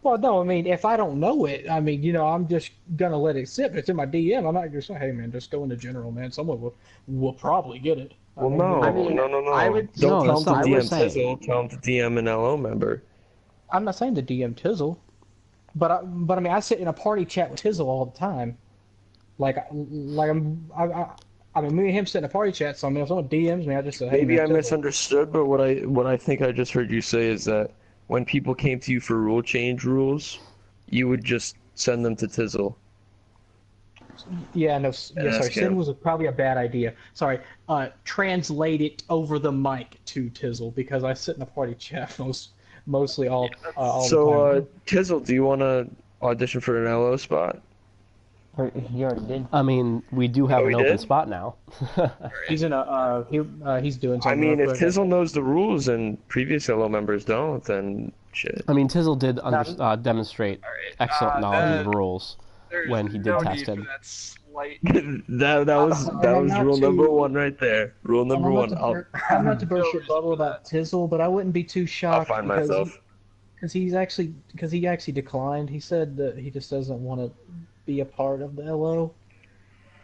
Well, no, I mean, if I don't know it, I mean, I'm just gonna let it sit. But it's in my DM. I'm not gonna say, hey, man, just go into general, man. Someone will probably get it. Well, no. no. I would- Don't No, tell that's him not to what we're DM saying. Tizzle. Tell him to DM an LO member. I'm not saying to DM Tizzle, but I mean, I sit in a party chat with Tizzle all the time. I mean, me and him sit in a party chat. So I mean, if someone DMs me, I just say, hey, Maybe man, I Tizzle. misunderstood, but what I think I just heard you say is that when people came to you for rule change rules, you would just send them to Tizzle. Yeah, no, yeah, sorry. ask Sin him. was probably a bad idea. Sorry. Translate it over the mic to Tizzle because I sit in a party chat mostly all the So, time. Tizzle, do you want to audition for an LO spot? Or he already did. I mean, we do have Oh, an he open did? spot now. He's in a he's doing I something. mean, real if quick. Tizzle knows the rules and previous LO members don't, then shit. I mean, Tizzle did demonstrate excellent knowledge of the rules There's when he did no test need for him. that slight. that was not rule to- number 1 right there. Rule number I'm 1. not to burst your bubble about Tizzle, but I wouldn't be too I'll shocked find because myself. he actually declined. He said that he just doesn't want to be a part of the LO.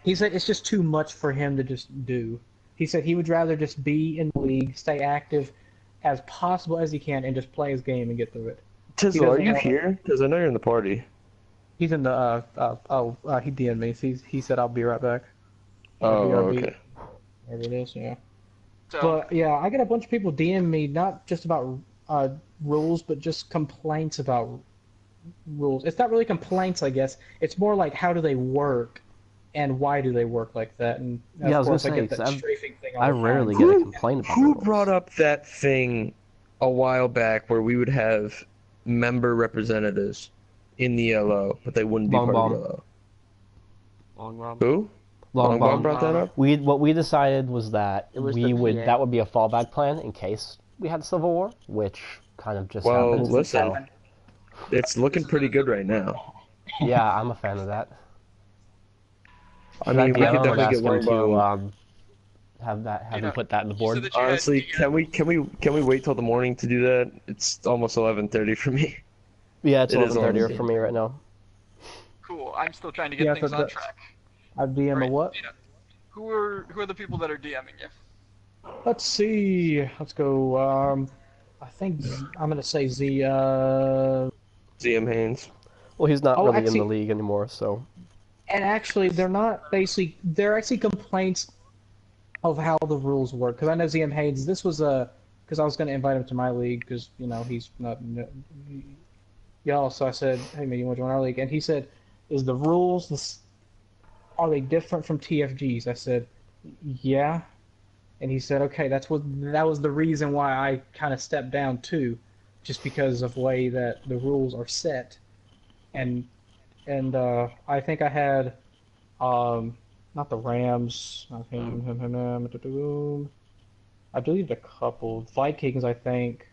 He said it's just too much for him to just do. He said he would rather just be in the league, stay active as possible as he can, and just play his game and get through it. Tizzle, are doesn't you want- here? Because I know you're in the party. He's in the he DM'd me. So he said I'll be right back. Oh, BRB. okay. Whatever it is, yeah. So But yeah, I get a bunch of people DM me not just about rules, but just complaints about rules. It's not really complaints, I guess. It's more like how do they work, and why do they work like that? And Yeah, I of was course, gonna I get say, that 'cause strafing thing. All I the time. rarely get a complaint about the Who rules. brought up that thing a while back where we would have member representatives in the LO, but they wouldn't be Long part Bomb. of the LO? Long Rob. Who? Long Bomb Bomb. brought that up? What we decided was that It was we the would PA. that would be a fallback plan in case we had civil war, which kind of just Well, happened. listen, So, it's looking pretty good right now. yeah, I'm a fan of that. I mean, we could DM him and definitely ask get him Long to Bomb. have him know, put that in the you board. said that you had Honestly, DM. can we wait till the morning to do that? It's almost 11:30 for me. Yeah, it's It is 11:30 on. for me right now. Cool. I'm still trying to get Yeah, things so on the- track. I'd DM a Alright, what? Dina, who are the people that are DMing you? Let's see. Let's go. I think I'm gonna say Z. ZM Haynes. Well, he's not Oh, really in actually- the league anymore, so And actually, they're actually complaints of how the rules work. Because I know ZM Haynes. This was because I was gonna invite him to my league because he's not y'all. So I said, hey man, you want to join our league? And he said, is the rules are they different from TFG's? I said, yeah. And he said, okay, that was the reason why I kind of stepped down too, just because of the way that the rules are set. And I think I had not the Rams, not him. I deleted a couple Vikings, I think.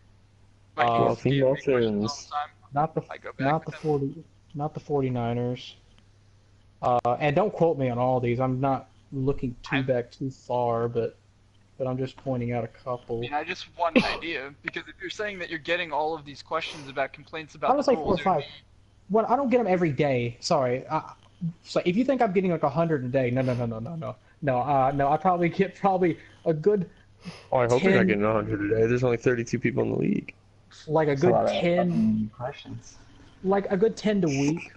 Oh, Vikings give me questions all Dolphins. the time. Not the I go back with them. 49ers. And don't quote me on all these. I'm not looking back too far, but I'm just pointing out a I couple. mean, I just want an idea because if you're saying that you're getting all of these questions about complaints I'm about gonna the say 4 or rules, it would 5. Well, I don't get them every day. Sorry. So if you think I'm getting like 100 a day, no. I probably get a good Oh, I hope you're 10 not getting 100 a day. There's only 32 people in the league. like a That's a good lot of 10 fucking questions. like a good 10 a week.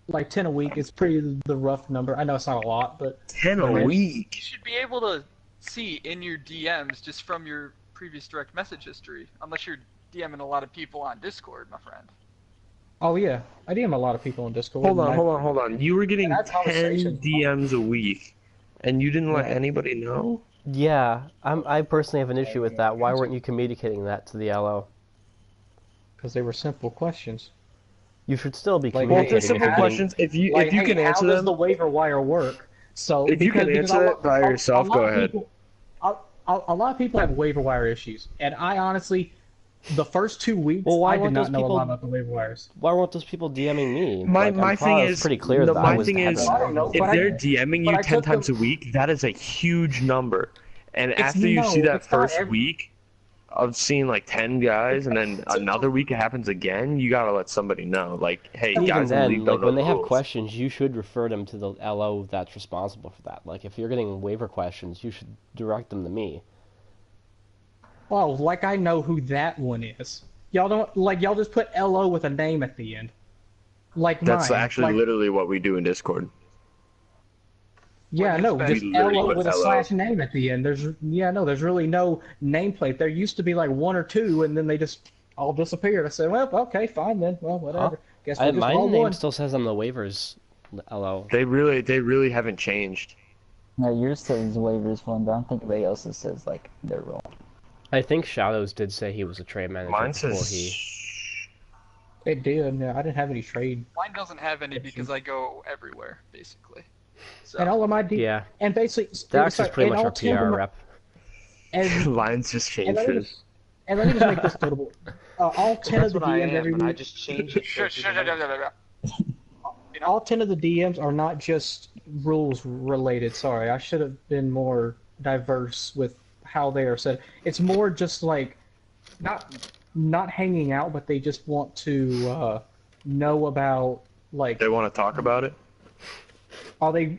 Like 10 a week is pretty the rough number. I know it's not a lot, but 10 a But you week. should be able to see in your DMs just from your previous direct message history, unless you're DMing a lot of people on Discord, my friend. Oh yeah, I DM a lot of people on Discord. Hold on. You were getting had 10 conversations. DMs a week, and you didn't let Yeah. anybody know? Yeah, I personally have an issue with that. Why weren't you communicating that to the LO? Because they were simple questions. You should still be Like, Well, if communicating. they're if simple you're getting- questions, if you Like, if you hey, can how answer does them, the waiver wire work? So if you can answer it by yourself, go ahead. A lot of people have waiver wire issues, and I honestly, the first 2 weeks, Well, why I did weren't not those know a people- lot about the waiver wires. Why weren't those people DMing me? My I'm thing it's is, pretty clear no, that my I was thing the head is, of I that. don't know, if but they're DMing but you I 10 took times them- a week, that is a huge number. And It's- after you see no, that it's not first every- week of seeing like 10 guys, and then another week it happens again, you gotta let somebody know. Like, hey, Even guys in the then, league like don't know when the they have rules. questions, you should refer them to the LO that's responsible for that. Like if you're getting waiver questions, you should direct them to me. Well, like I know who that one is. Y'all don't like y'all just put LO with a name at the end. Like That's mine. actually like, literally what we do in Discord. Yeah, Like, no, it's just We literally LO put with a LO. slash name at the end. There's really no nameplate. There used to be like one or two, and then they just all disappeared. I said, well, okay, fine then. Well, whatever. Guess we'll just My roll name one. still says on the waivers, LO. They really haven't changed. No, yours says waivers one, but I don't think anybody else's says like their role. I think Shadows did say he was a trade manager Mine before says. he. It did. Yeah, I didn't have any trade, Mine doesn't have any because I go everywhere, basically. So, and all of my Yeah, and basically Dax is pretty and much all our 10 of PR my- rep. And, Lines just and let me changes. just, and let me just make this notable. All 10 That's of the what I DMs am, every and I week. just change it. so shut people know. All 10 of the DMs are not just rules related. Sorry, I should have been more diverse with how they are said. It's more just like not hanging out, but they just want to know about like They want to talk about it? are they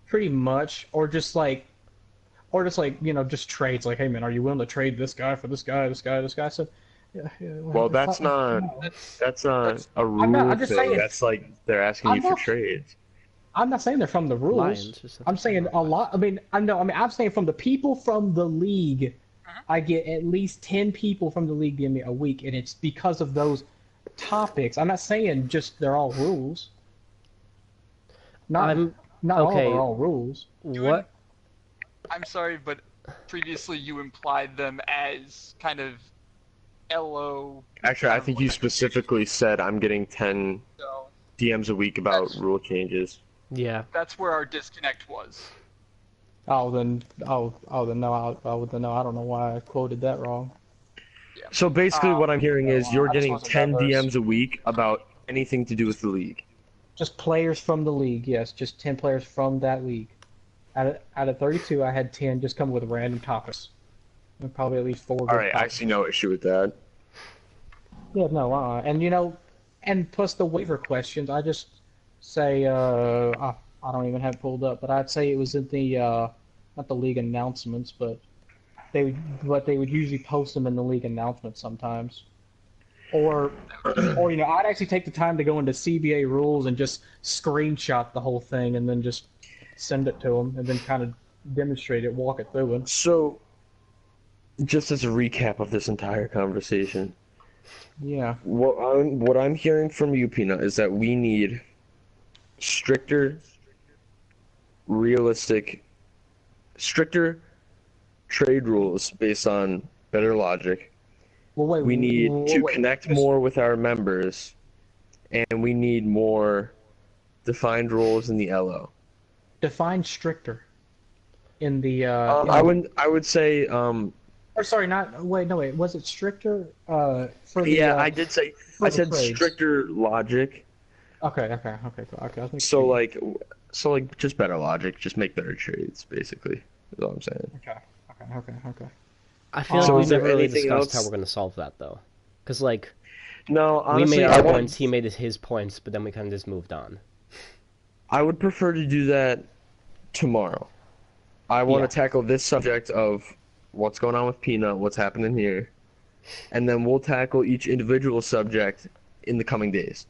pretty much or just like just trades like, hey man, are you willing to trade this guy for this guy, this guy, this guy? So Well, that's not a rule I'm just thing. saying- That's like they're asking I'm you for not- trades. I'm not saying they're from the rules. Lions, just I'm saying a lot. I'm saying from the people from the league, I get at least 10 people from the league DM me a week, and it's because of those topics. I'm not saying just they're all rules. Not I'm all okay. are all rules. What? I'm sorry, but previously you implied them as kind of LO. Actually, I think you specifically said I'm getting 10 So DMs a week about rule changes. Yeah. that's where our disconnect was. Then no. I don't know why I quoted that wrong. So basically, what I'm hearing is you're I just getting wasn't 10 diverse. DMs a week about anything to do with the league. Just players from the league, yes. Just 10 players from that league. Out of 32, I had 10 just come with random topics. And probably at least 4 good All right, I topics. see no issue with that. Yeah, no, and and plus the waiver questions, I just say, I don't even have it pulled up, but I'd say it was in the, not the league announcements, but they would usually post them in the league announcements sometimes. Or I'd actually take the time to go into CBA rules and just screenshot the whole thing and then just send it to them and then kind of demonstrate it, walk it through them. So, just as a recap of this entire conversation, Yeah. what I'm hearing from you, Peanut, is that we need stricter trade rules based on better logic. Well, wait. We need to wait, connect just- more with our members, and we need more defined rules in the LO. Define stricter. In the I would say Or sorry, not wait. No wait. Was it stricter? For the yeah, I did say I the said trades. stricter logic. Okay. Cool. Okay. I think So like just better logic, just make better trades, basically. Is all I'm saying. Okay. I feel So like is we there never really anything discussed how else? we're going to solve that, though. Because, like, No, honestly, we made I our would- points, he made his points, but then we kind of just moved on. I would prefer to do that tomorrow. I want Yeah. to tackle this subject of what's going on with Peanut, what's happening here, and then we'll tackle each individual subject in the coming days.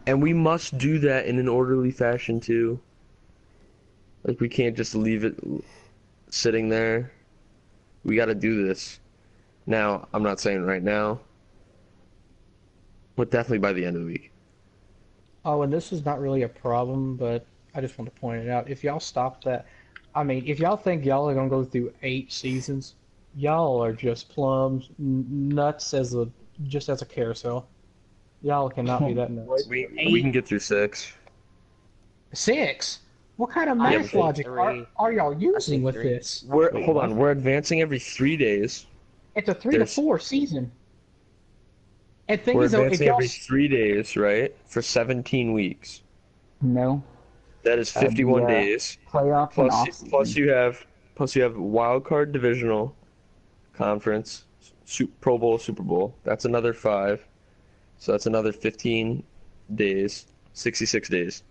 And we must do that in an orderly fashion too. Like we can't just leave it sitting there. We got to do this. Now, I'm not saying right now, but definitely by the end of the week. Oh, and this is not really a problem, but I just want to point it out. If y'all stop that, I mean, if y'all think y'all are gonna go through 8 seasons, y'all are just plums nuts just as a carousel. Y'all cannot be that nuts. We can get through 6. 6? What kind of Yeah, math but- logic are y'all using with 3. this? Hold on. We're advancing every 3 days. It's a 3 to There's- 4 season. And thing We're is, though, if advancing y'all every 3 days, right? For 17 weeks. No. That is 51 The, days. Playoff and off Plus you have wild card divisional conference, Pro Bowl, Super Bowl. That's another 5. So that's another 15 days, 66 days.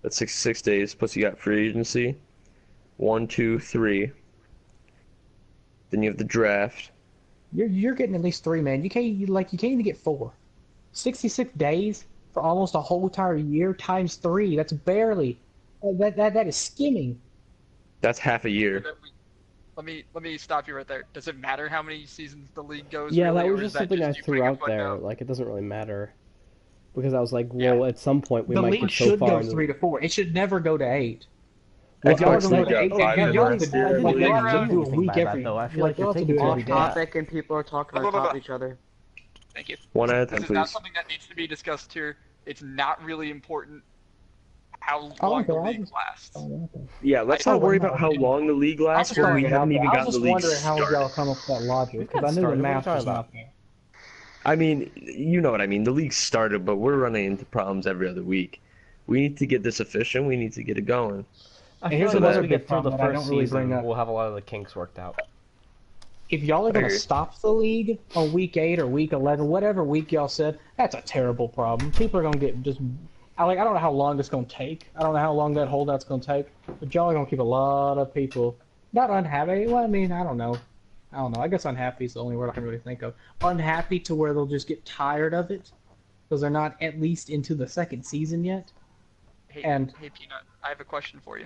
That's 66 days. Plus you got free agency. 1, 2, 3. Then you have the draft. you're getting at least 3, man. You can't even get 4. 66 days for almost a whole entire year times 3. That's barely. That is skimming. That's half a year. Let me stop you right there. Does it matter how many seasons the league goes? Yeah, really, that or was is just that something I just you threw putting a out there. footnote? Like, it doesn't really matter. Because I was like, well, at some point we The might league get so should far go into... 3 to 4. It should never go to 8. Well, If y'all are Xbox going League to go to 8, got 5 y'all need last to year, I like, believe. y'all have to do a Anything week by that, every. though. I feel like y'all you're have to do taking it too every much day. off. Topic and people are talking on top of each other. Thank you. One at a time, This is not please. something that needs to be discussed here. It's not really important how Oh, long okay, the I league just- lasts. Yeah, let's Oh, not worry no. about how long the league I'm lasts just when we wondering. haven't even I was gotten the just league wondering how started. y'all come up with that logic We've because got I knew the started. What are you math talking was about? not there. I mean, you know what I mean. The league started, but we're running into problems every other week. We need to get this efficient. We need to get it going. I And feel here's like another once we big get through the problem that I first don't really bring season, up. we'll have a lot of the kinks worked out. If y'all are going to agree. stop the league on week 8 or week 11, whatever week y'all said, that's a terrible problem. People are going to get just. I don't know how long it's going to take. I don't know how long that holdout's going to take. But y'all are going to keep a lot of people not unhappy. Well, I mean, I don't know. I guess unhappy is the only word I can really think of. Unhappy to where they'll just get tired of it because they're not at least into the second season yet. Hey, And- hey, Peanut, I have a question for you.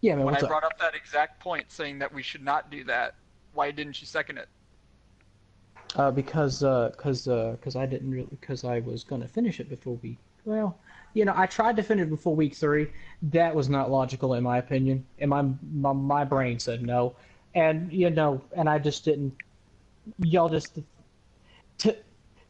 Yeah, man. When I What's up? brought up that exact point saying that we should not do that, why didn't you second it? Because I didn't really because I was gonna finish it before week. Well, I tried to finish it before week 3. That was not logical in my opinion, and my brain said no, and and I just didn't. Y'all just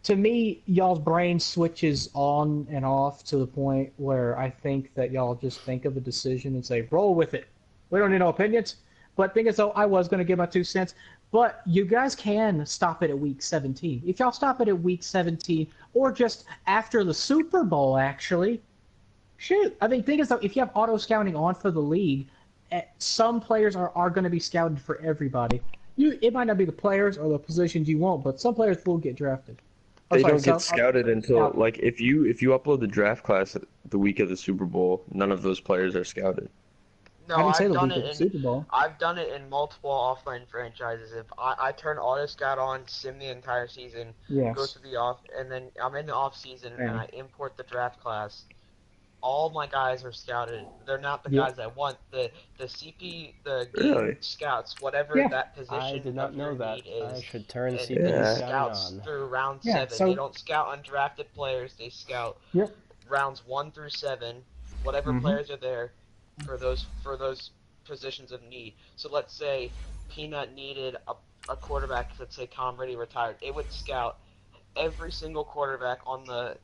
to me, y'all's brain switches on and off to the point where I think that y'all just think of a decision and say roll with it. We don't need no opinions. But thing is, though, I was gonna give my 2 cents. But you guys can stop it at week 17. If y'all stop it at week 17, or just after the Super Bowl, actually, shoot. I mean, thing is, though, if you have auto scouting on for the league, some players are going to be scouted for everybody. It might not be the players or the positions you want, but some players will get drafted. Or, They sorry, don't get some- scouted until now- like if you upload the draft class the week of the Super Bowl, none of those players are scouted. No, I didn't say I've the done week of it the in Super Bowl. I've done it in multiple offline franchises. If I turn Auto Scout on, sim the entire season, go Yes. to the off, and then I'm in the off season and Yeah. I import the draft class. All my guys are scouted. They're not the Yeah. guys I want. The CP, the game Really? scouts, whatever Yeah. that position I did not of your know that. need is. I should turn And CP Yeah. scouting scouts on. through round Yeah, 7. so- They don't scout undrafted players. They scout Yep. rounds 1 through 7. Whatever Mhm. players are there for those positions of need. So let's say Peanut needed a quarterback. Let's say Tom Brady retired. It would scout every single quarterback on the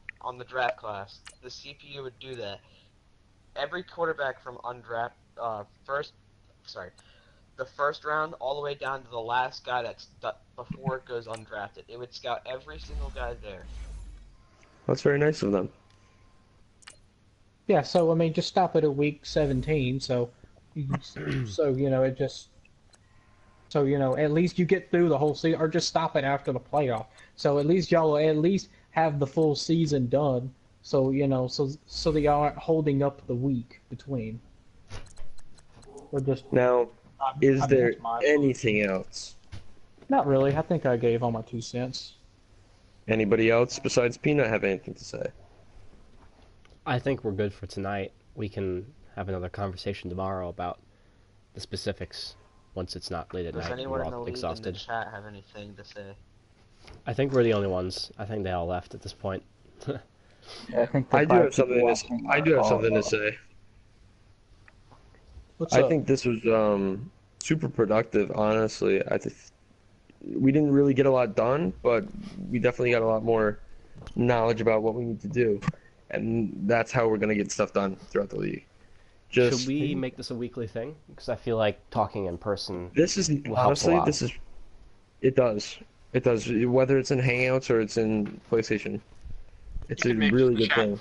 draft class. The CPU would do that. Every quarterback from the first round all the way down to the last guy before it goes undrafted. It would scout every single guy there. That's very nice of them. Yeah, so I mean, just stop it at week 17. So it just. So at least you get through the whole season, or just stop it after the playoff. So at least y'all will at least have the full season done. So so that y'all aren't holding up the week between. Or just Now, I is mean, there that's my- anything else? Not really. I think I gave all my 2 cents. Anybody else besides Peanut have anything to say? I think we're good for tonight. We can have another conversation tomorrow about the specifics once it's not late at Does night and anyone we're in the all league in the exhausted. chat have anything to say? I think we're the only ones. I think they all left at this point. Yeah, I think I do have something to say. I do have something to say. What's I up? think this was super productive, honestly. We didn't really get a lot done, but we definitely got a lot more knowledge about what we need to do. And that's how we're going to get stuff done throughout the league. Just Should we make this a weekly thing? Because I feel like talking in person This is will help a honestly, lot. this is it does. It does. Whether it's in Hangouts or it's in PlayStation. It's a really good thing.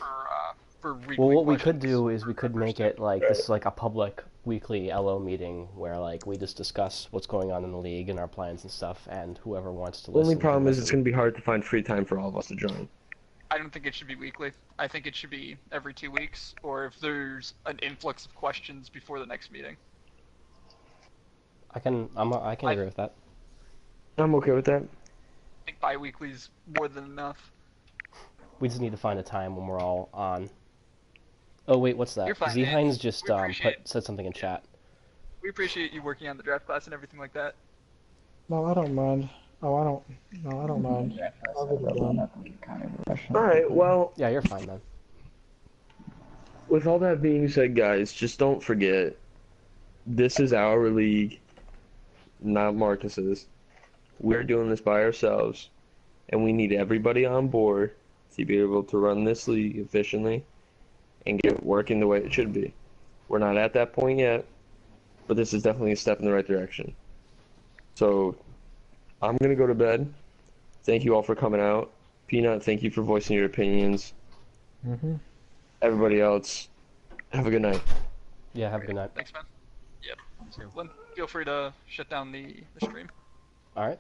For weekly Well, what we questions. could do is we could make it like this is like a public weekly LO meeting where like we just discuss what's going on in the league and our plans and stuff, and whoever wants to listen. Only problem can is it's listen. going to be hard to find free time for all of us to join. I don't think it should be weekly. I think it should be every 2 weeks, or if there's an influx of questions before the next meeting. I can agree with that. I'm okay with that. I think bi-weekly is more than enough. We just need to find a time when we're all on. Oh wait, what's that? You're fine, Z-Hines just we said something in chat. We appreciate you working on the draft class and everything like that. No, I don't mind. Oh, I don't. No, I don't mind. I'll get it done. All right. Well, Yeah, you're fine then. with all that being said, guys, just don't forget, this is our league, not Marcus's. We're doing this by ourselves, and we need everybody on board to be able to run this league efficiently and get it working the way it should be. We're not at that point yet, but this is definitely a step in the right direction. So, I'm going to go to bed. Thank you all for coming out. Peanut, thank you for voicing your opinions. Everybody else, have a good night. Yeah, have a good night. Thanks, man. Yep. Lynn, feel free to shut down the stream. All right.